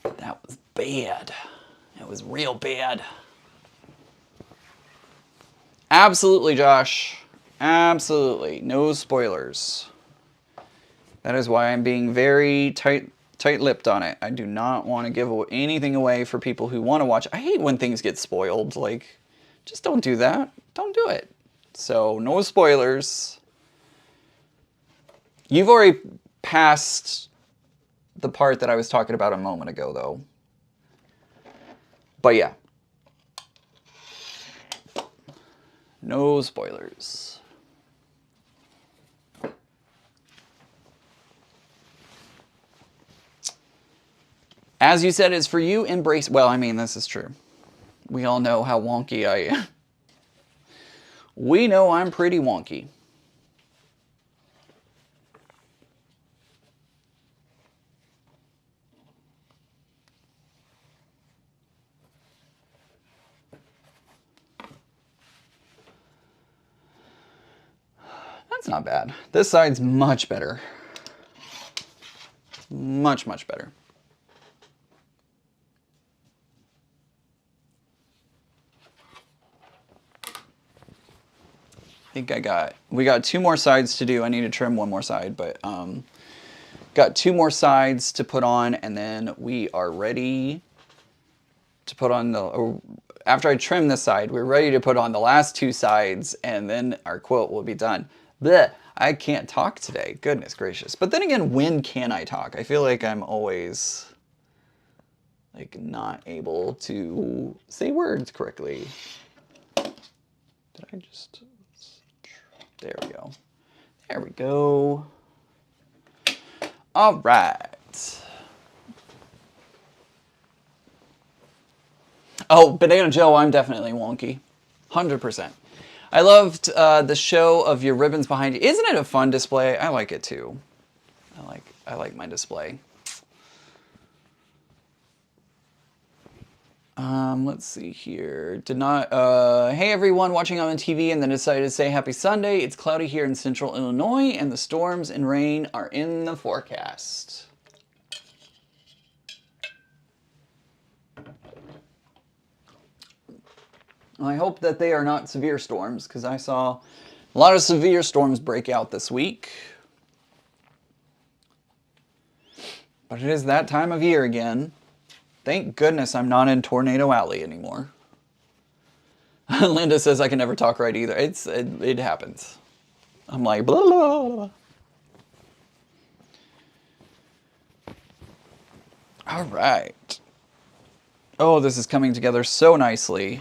That was bad. That was real bad. Absolutely, Josh. Absolutely. No spoilers. That is why I'm being very tight-lipped on it. I do not want to give anything away for people who want to watch. I hate when things get spoiled. Like, just don't do that. Don't do it. So, no spoilers. You've already passed the part that I was talking about a moment ago, though. But yeah. No spoilers. As you said, it's for you, embrace... Well, I mean, this is true. We all know how wonky I am. We know I'm pretty wonky. That's not bad. This side's much better. Much, much better. I think we got 2 more sides to do. I need to trim 1 more side, but got 2 more sides to put on, and then we are ready to put on after I trim this side, we're ready to put on the last 2 sides, and then our quilt will be done. Blech, I can't talk today. Goodness gracious. But then again, when can I talk? I feel like I'm always like not able to say words correctly. Did I just... There we go. There we go. All right. Oh, Banana Joe, I'm definitely wonky. 100%. I loved the show of your ribbons behind you. Isn't it a fun display? I like it too. I like my display. Let's see here. Hey everyone watching on the TV and then decided to say happy Sunday. It's cloudy here in central Illinois and the storms and rain are in the forecast. I hope that they are not severe storms because I saw a lot of severe storms break out this week. But it is that time of year again. Thank goodness I'm not in Tornado Alley anymore. Linda says I can never talk right either. It happens. I'm like blah, blah, blah. All right. Oh, this is coming together so nicely.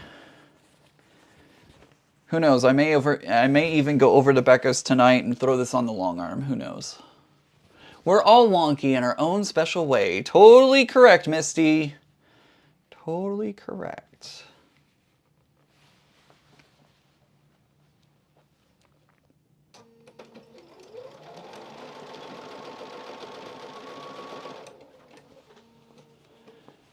Who knows? I may even go over to Becca's tonight and throw this on the long arm. Who knows? We're all wonky in our own special way. Totally correct, Misty. Totally correct.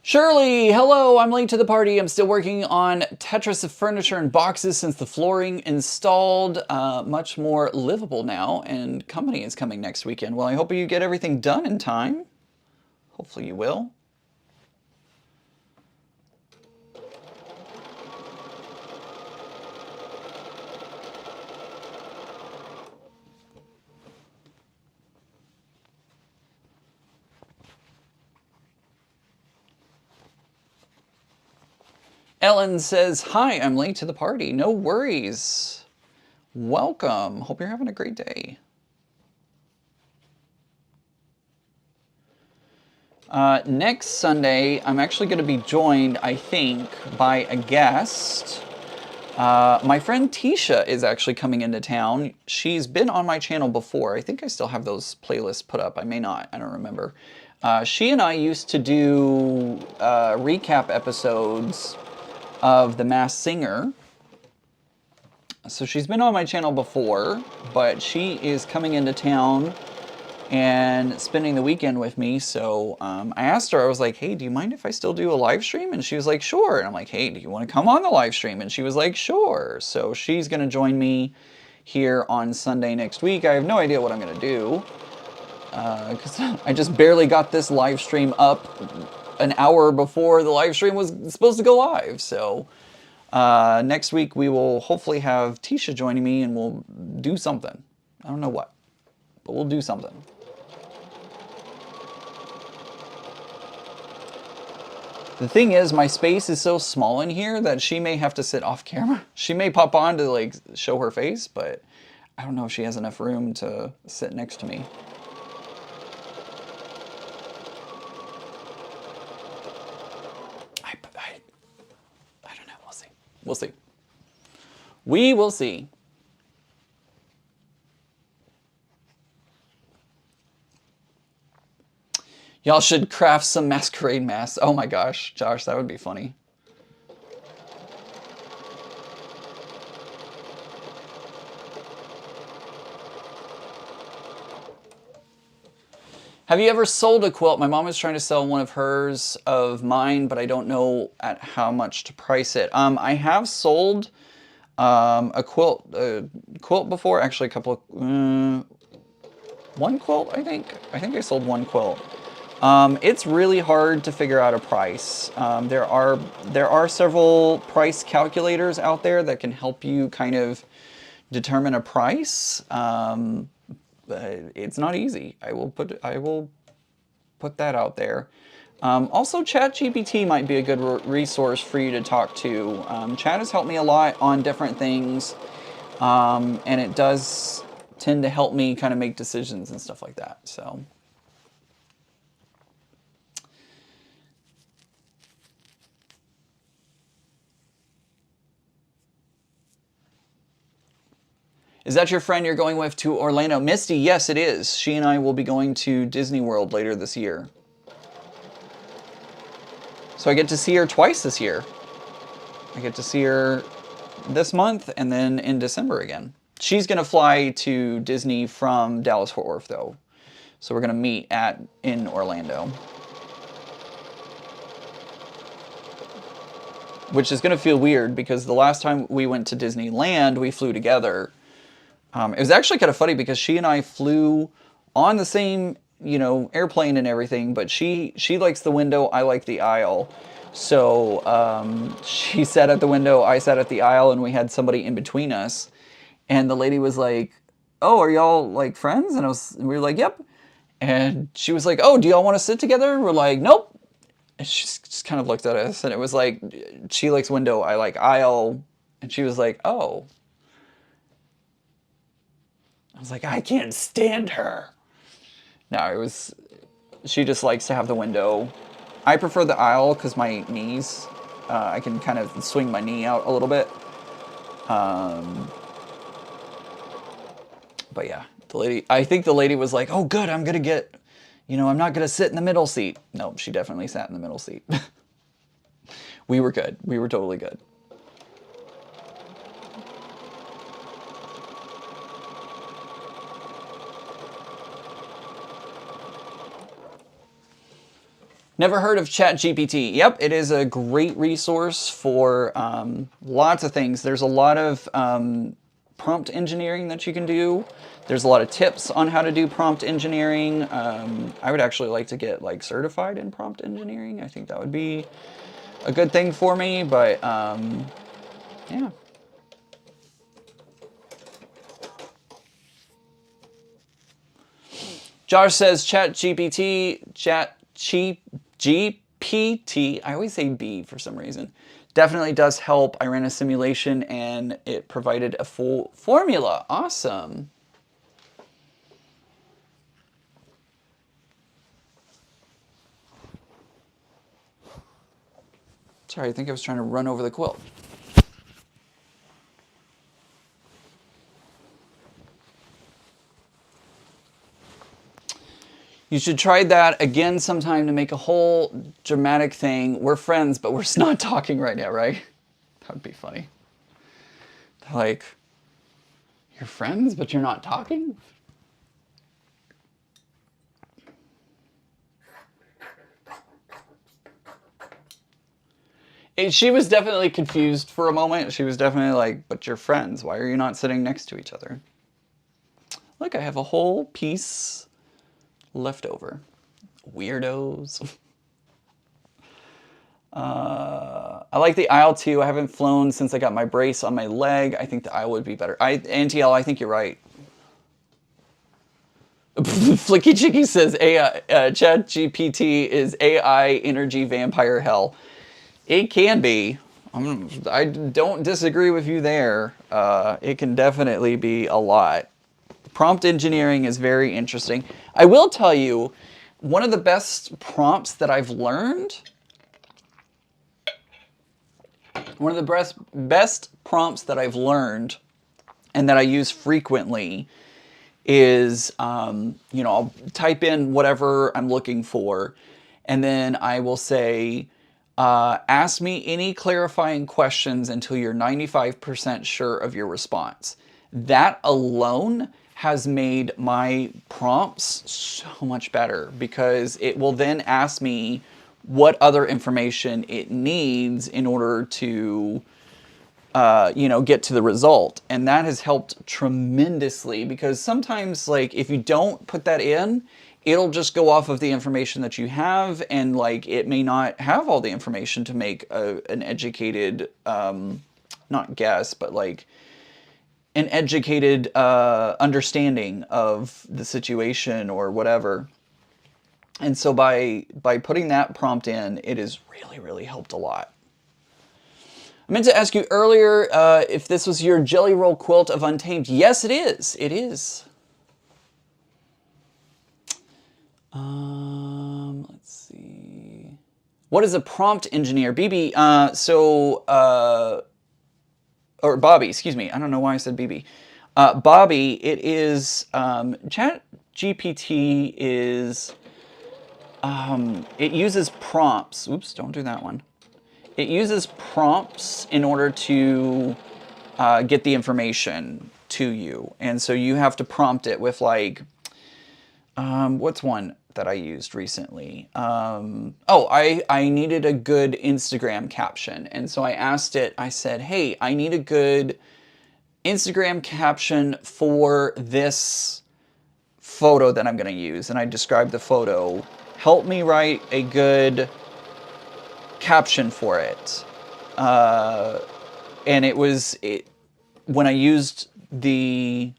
Shirley, hello, I'm late to the party. I'm still working on Tetris of furniture and boxes since the flooring installed. Much more livable now, and company is coming next weekend. Well, I hope you get everything done in time. Hopefully you will. Ellen says, hi, I'm late to the party. No worries. Welcome. Hope you're having a great day. Next Sunday, I'm actually going to be joined, I think, by a guest. My friend Tisha is actually coming into town. She's been on my channel before. I think I still have those playlists put up. I may not. I don't remember. She and I used to do recap episodes of The Masked Singer. So she's been on my channel before, but she is coming into town and spending the weekend with me. So I asked her, I was like, hey, do you mind if I still do a live stream? And she was like, sure. And I'm like, hey, do you want to come on the live stream? And she was like, sure. So she's going to join me here on Sunday next week. I have no idea what I'm going to do because I just barely got this live stream up an hour before the live stream was supposed to go live. So next week we will hopefully have Tisha joining me and we'll do something. I don't know what, but we'll do something. The thing is, my space is so small in here that she may have to sit off camera. She may pop on to like show her face, but I don't know if she has enough room to sit next to me. I don't know. We'll see. We'll see. We will see. Y'all should craft some masquerade masks. Oh my gosh, Josh, that would be funny. Have you ever sold a quilt? My mom is trying to sell one of hers of mine, but I don't know at how much to price it. I have sold A quilt before, actually a couple of, one quilt, I think. I think I sold one quilt. It's really hard to figure out a price. There are several price calculators out there that can help you kind of determine a price. But it's not easy. I will put that out there. Also, ChatGPT might be a good resource for you to talk to. Chat has helped me a lot on different things, and it does tend to help me kind of make decisions and stuff like that. So. Is that your friend you're going with to Orlando? Misty, yes, it is. She and I will be going to Disney World later this year. So I get to see her twice this year. I get to see her this month and then in December again. She's going to fly to Disney from Dallas-Fort Worth, though. So we're going to meet in Orlando. Which is going to feel weird because the last time we went to Disneyland, we flew together. It was actually kind of funny because she and I flew on the same, airplane and everything, but she likes the window, I like the aisle. So she sat at the window, I sat at the aisle, and we had somebody in between us. And the lady was like, "Oh, are y'all like friends?" And we were like, "Yep." And she was like, "Oh, do y'all want to sit together?" We're like, "Nope." And she just kind of looked at us, and it was like, she likes window, I like aisle. And she was like, "Oh." I was like, I can't stand her. No, she just likes to have the window. I prefer the aisle because my knees, I can kind of swing my knee out a little bit. But yeah, I think the lady was like, "Oh, good, I'm going to get, I'm not going to sit in the middle seat." No, she definitely sat in the middle seat. We were good. We were totally good. Never heard of ChatGPT. Yep, it is a great resource for lots of things. There's a lot of prompt engineering that you can do. There's a lot of tips on how to do prompt engineering. I would actually like to get certified in prompt engineering. I think that would be a good thing for me, but yeah. Josh says ChatGPT, GPT, I always say B for some reason, definitely does help. I ran a simulation and it provided a full formula. Awesome. Sorry, I think I was trying to run over the quilt. You should try that again sometime to make a whole dramatic thing. We're friends, but we're not talking right now, right? That would be funny. Like, you're friends, but you're not talking? She was definitely confused for a moment. She was definitely like, "But you're friends. Why are you not sitting next to each other?" Look, I have a whole piece left over. Weirdos. I like the aisle too. I haven't flown since I got my brace on my leg. I think the aisle would be better. NTL, I think you're right. Flicky Chicky says ChatGPT is AI energy vampire hell. It can be. I don't disagree with you there. It can definitely be a lot. Prompt engineering is very interesting. I will tell you, one of the best prompts that I've learned, one of the best prompts that I've learned and that I use frequently is, I'll type in whatever I'm looking for, and then I will say, ask me any clarifying questions until you're 95% sure of your response. That alone has made my prompts so much better because it will then ask me what other information it needs in order to you know, get to the result. And that has helped tremendously, because sometimes, like, if you don't put that in, it'll just go off of the information that you have, and like it may not have all the information to make an educated, not guess, but like an educated understanding of the situation or whatever. And so by putting that prompt in, it has really, really helped a lot. I meant to ask you earlier if this was your Jelly Roll quilt of Untamed. Yes, it is. It is. Let's see. What is a prompt engineer? BB, or Bobby, excuse me. I don't know why I said BB. Bobby, it is, Chat GPT is, it uses prompts. Oops, don't do that one. It uses prompts in order to get the information to you. And so you have to prompt it with like, what's one that I used recently? I needed a good Instagram caption. And so I asked it, I said, hey, I need a good Instagram caption for this photo that I'm going to use. And I described the photo. Help me write a good caption for it. And it was, when I used the,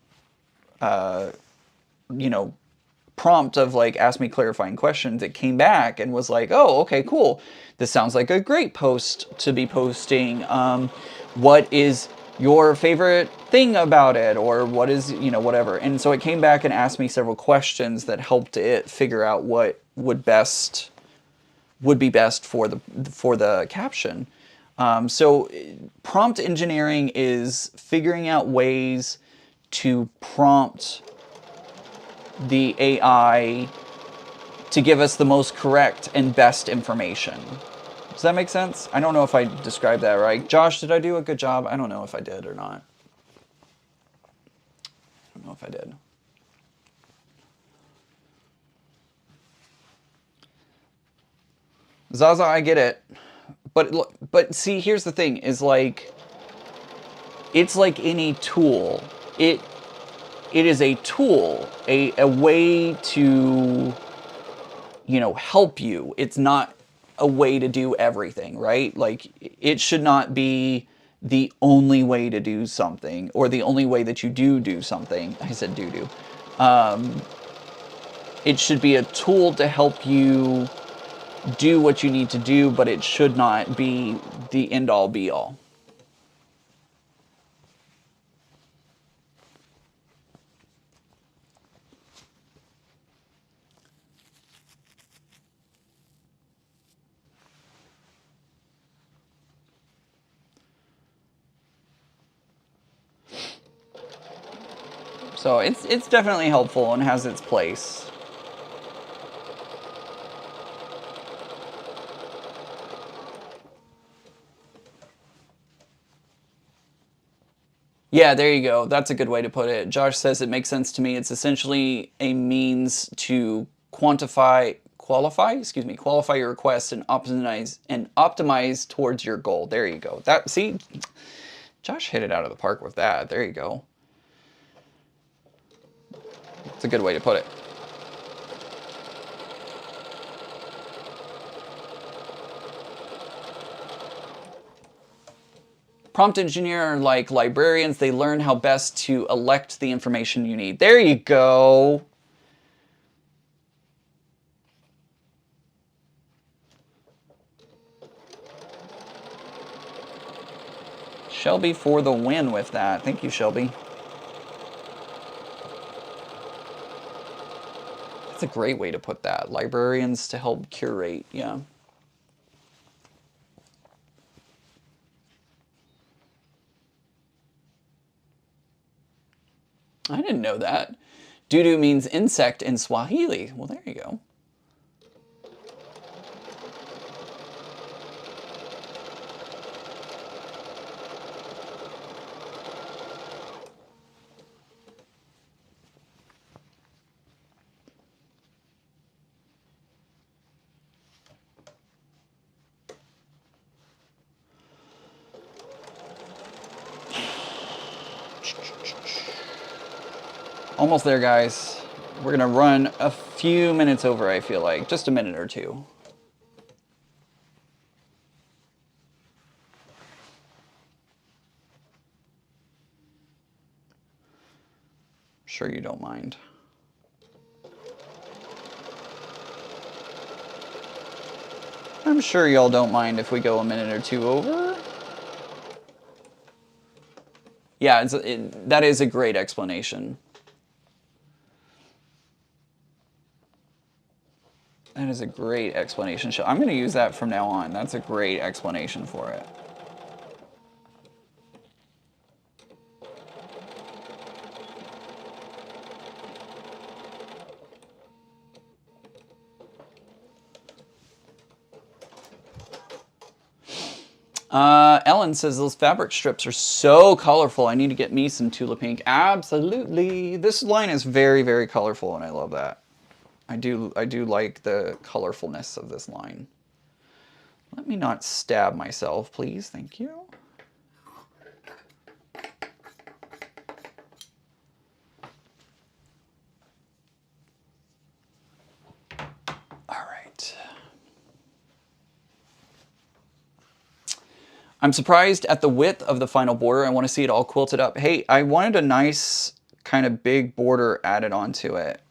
you know, prompt of like, ask me clarifying questions, it came back and was like, oh, okay, cool. This sounds like a great post to be posting. What is your favorite thing about it? Or what is, you know, whatever. And so it came back and asked me several questions that helped it figure out what would be best for the caption. So prompt engineering is figuring out ways to prompt the AI to give us the most correct and best information. Does that make sense? I don't know if I described that right. Josh, did I do a good job? I don't know if I did or not. I don't know if I did. Zaza, I get it. But see, here's the thing, is like, it's like any tool. It is a tool, a way to, you know, help you. It's not a way to do everything, right? Like, it should not be the only way to do something, or the only way that you do something. I said do. It should be a tool to help you do what you need to do, but it should not be the end-all be-all. So it's definitely helpful and has its place. Yeah, there you go. That's a good way to put it. Josh says it makes sense to me. It's essentially a means to qualify your request and optimize towards your goal. There you go. See, Josh hit it out of the park with that. There you go. It's a good way to put it. Prompt engineer are like librarians. They learn how best to elect the information you need. There you go. Shelby for the win with that. Thank you, Shelby. That's a great way to put that. Librarians to help curate, yeah. I didn't know that. Dudu means insect in Swahili. Well, there you go. almost there, guys. We're gonna run a few minutes over, I feel like. Just a minute or two. Sure you don't mind. I'm sure y'all don't mind if we go a minute or two over. Yeah, that is a great explanation. That is a great explanation. I'm going to use that from now on. That's a great explanation for it. Ellen says those fabric strips are so colorful. I need to get me some Tula Pink. Absolutely. This line is very, very colorful, and I love that. I do like the colorfulness of this line. Let me not stab myself, please. Thank you. All right. I'm surprised at the width of the final border. I want to see it all quilted up. Hey, I wanted a nice kind of big border added onto it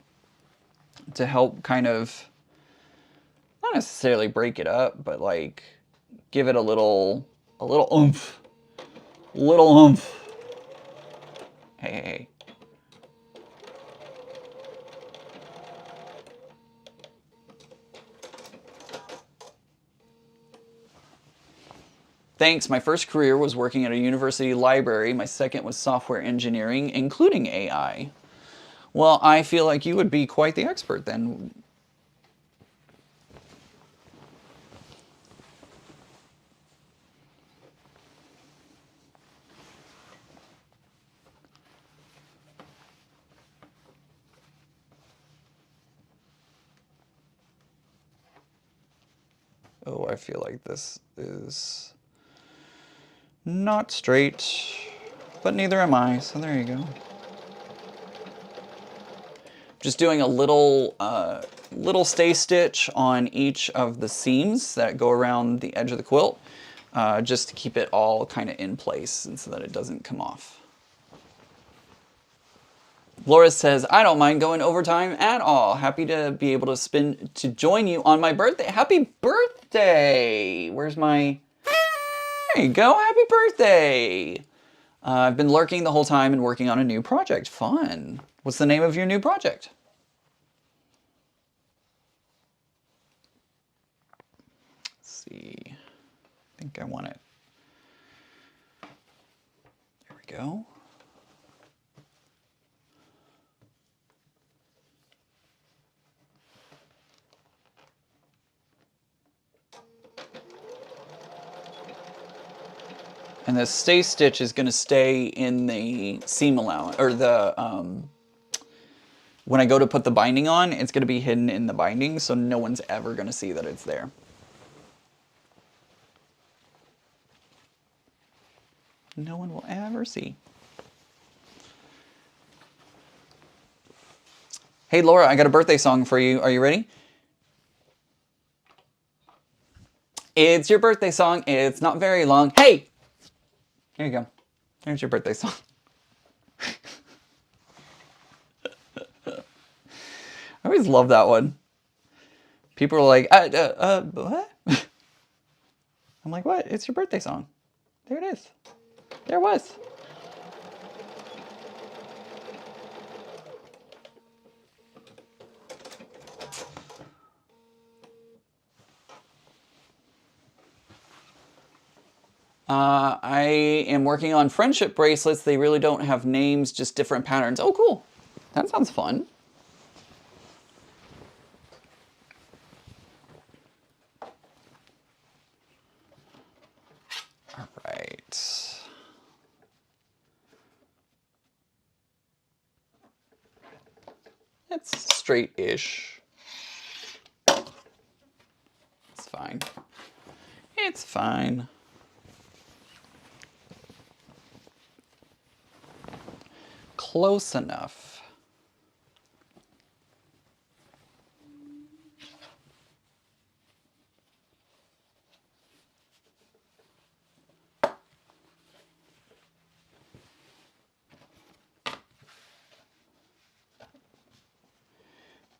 to help kind of, not necessarily break it up, but like give it a little oomph. Little oomph. Hey. Thanks. My first career was working at a university library. My second was software engineering, including AI. Well, I feel like you would be quite the expert then. Oh, I feel like this is not straight, but neither am I, so there you go. Just doing a little stay stitch on each of the seams that go around the edge of the quilt, just to keep it all kind of in place and so that it doesn't come off. Laura says, I don't mind going overtime at all. Happy to be able to join you on my birthday. Happy birthday! Where's my... There you go, happy birthday! I've been lurking the whole time and working on a new project. Fun. What's the name of your new project? Let's see. I think I want it. There we go. And the stay stitch is going to stay in the seam allowance, or the, when I go to put the binding on, it's going to be hidden in the binding, so no one's ever going to see that it's there. No one will ever see. Hey Laura, I got a birthday song for you. Are you ready? It's your birthday song. It's not very long. Hey! Here you go. Here's your birthday song. I always love that one. People are like, what? I'm like, what? It's your birthday song. There it is. There it was. I am working on friendship bracelets. They really don't have names, just different patterns. Oh, cool. That sounds fun. All right. It's straight-ish. It's fine. It's fine. Close enough.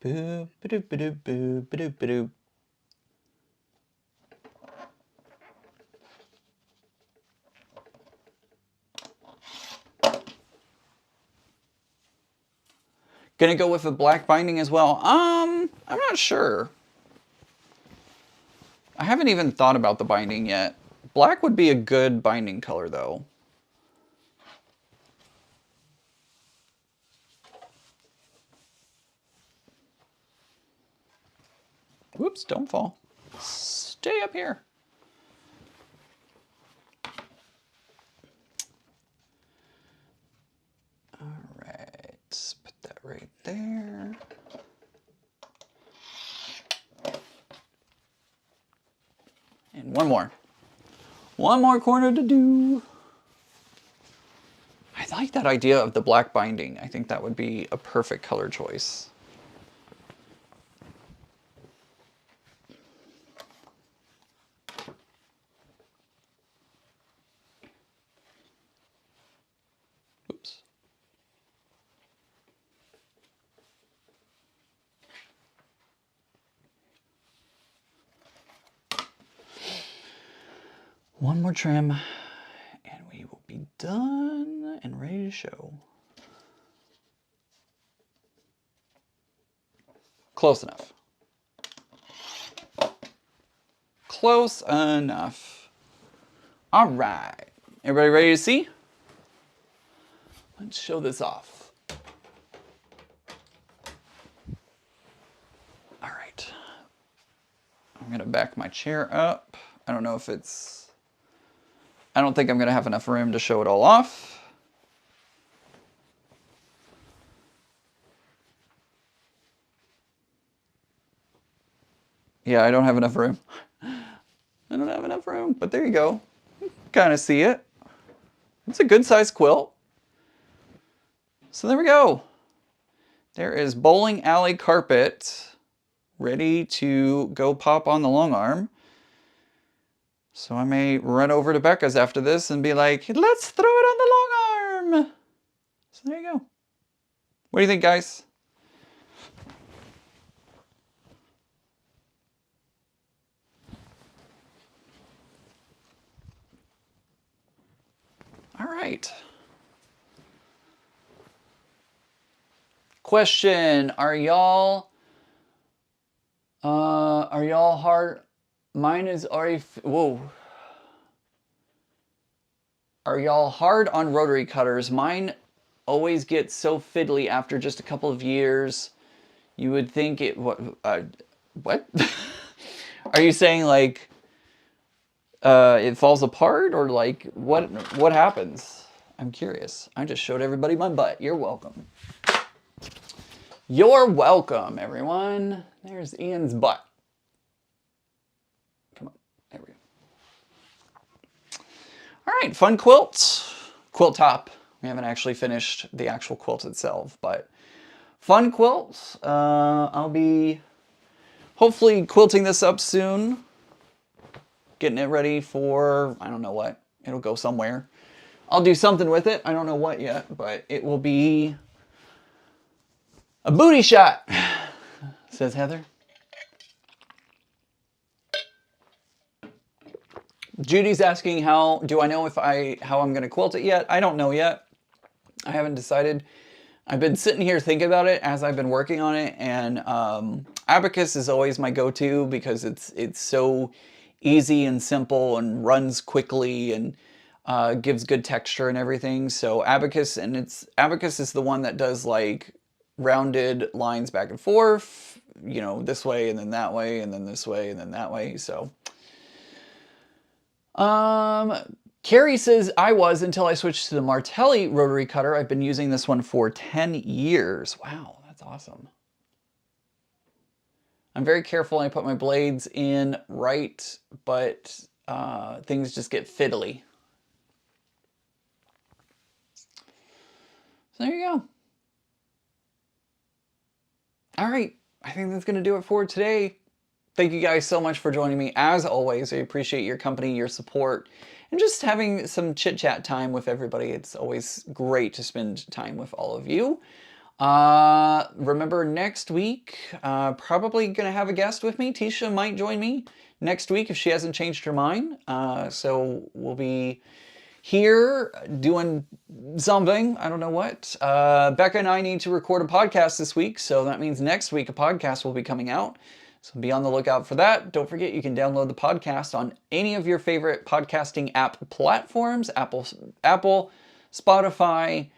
Boop, ba-doop, ba-doop, boop, ba-doop, ba-doop. Gonna go with a black binding as well. I'm not sure. I haven't even thought about the binding yet. Black would be a good binding color though. Whoops, don't fall. Stay up here. All right, put that right there. And one more. One more corner to do. I like that idea of the black binding. I think that would be a perfect color choice. Oops. One more trim, and we will be done and ready to show. Close enough. Close enough. All right. Everybody ready to see? Let's show this off. All right. I'm going to back my chair up. I don't know if it's... I don't think I'm going to have enough room to show it all off. Yeah, I don't have enough room. I don't have enough room, but there you go. Kind of see it. It's a good size quilt. So there we go. There is bowling alley carpet ready to go pop on the long arm. So I may run over to Becca's after this and be like, let's throw it on the long arm. So there you go. What do you think, guys? All right. Question, are y'all hard? Mine is already, whoa. Are y'all hard on rotary cutters? Mine always gets so fiddly after just a couple of years. You would think it, what? Are you saying like it falls apart, or like what happens? I'm curious. I just showed everybody my butt. You're welcome. You're welcome, everyone. There's Ian's butt. Come on, there we go. All right, fun quilt. Quilt top. We haven't actually finished the actual quilt itself, but fun quilt. I'll be hopefully quilting this up soon. Getting it ready for, I don't know what. It'll go somewhere. I'll do something with it. I don't know what yet, but it will be a booty shot, says Heather. Judy's asking how I know how I'm going to quilt it yet. I don't know yet. I haven't decided. I've been sitting here thinking about it as I've been working on it, and Abacus is always my go-to because it's so easy and simple and runs quickly and gives good texture and everything. So Abacus is the one that does like rounded lines back and forth, you know, this way and then that way and then this way and then that way. So Carrie says, I was until I switched to the Martelli rotary cutter. I've been using this one for 10 years. Wow, that's awesome. I'm very careful and I put my blades in right, but things just get fiddly. So there you go. All right, I think that's going to do it for today. Thank you guys so much for joining me. As always, I appreciate your company, your support, and just having some chit-chat time with everybody. It's always great to spend time with all of you. Remember next week, probably gonna have a guest with me. Tisha might join me next week if she hasn't changed her mind. So we'll be here doing something. I don't know what. Becca and I need to record a podcast this week, so that means next week a podcast will be coming out. So be on the lookout for that. Don't forget you can download the podcast on any of your favorite podcasting app platforms, Apple, Spotify,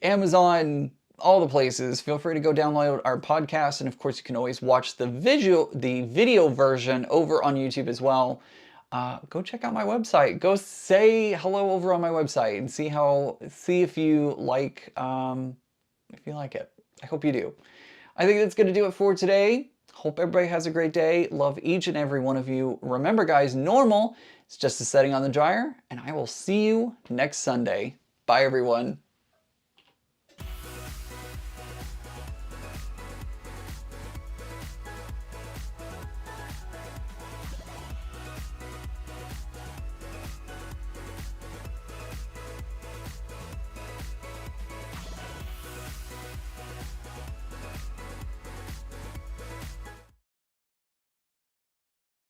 Amazon, all the places. Feel free to go download our podcast, and of course you can always watch the video version over on YouTube as well. Go check out my website. Go say hello over on my website and see if you like it. I hope you do. I think that's going to do it for today. Hope everybody has a great day. Love each and every one of you. Remember, guys, normal is just a setting on the dryer, and I will see you next Sunday. Bye, everyone.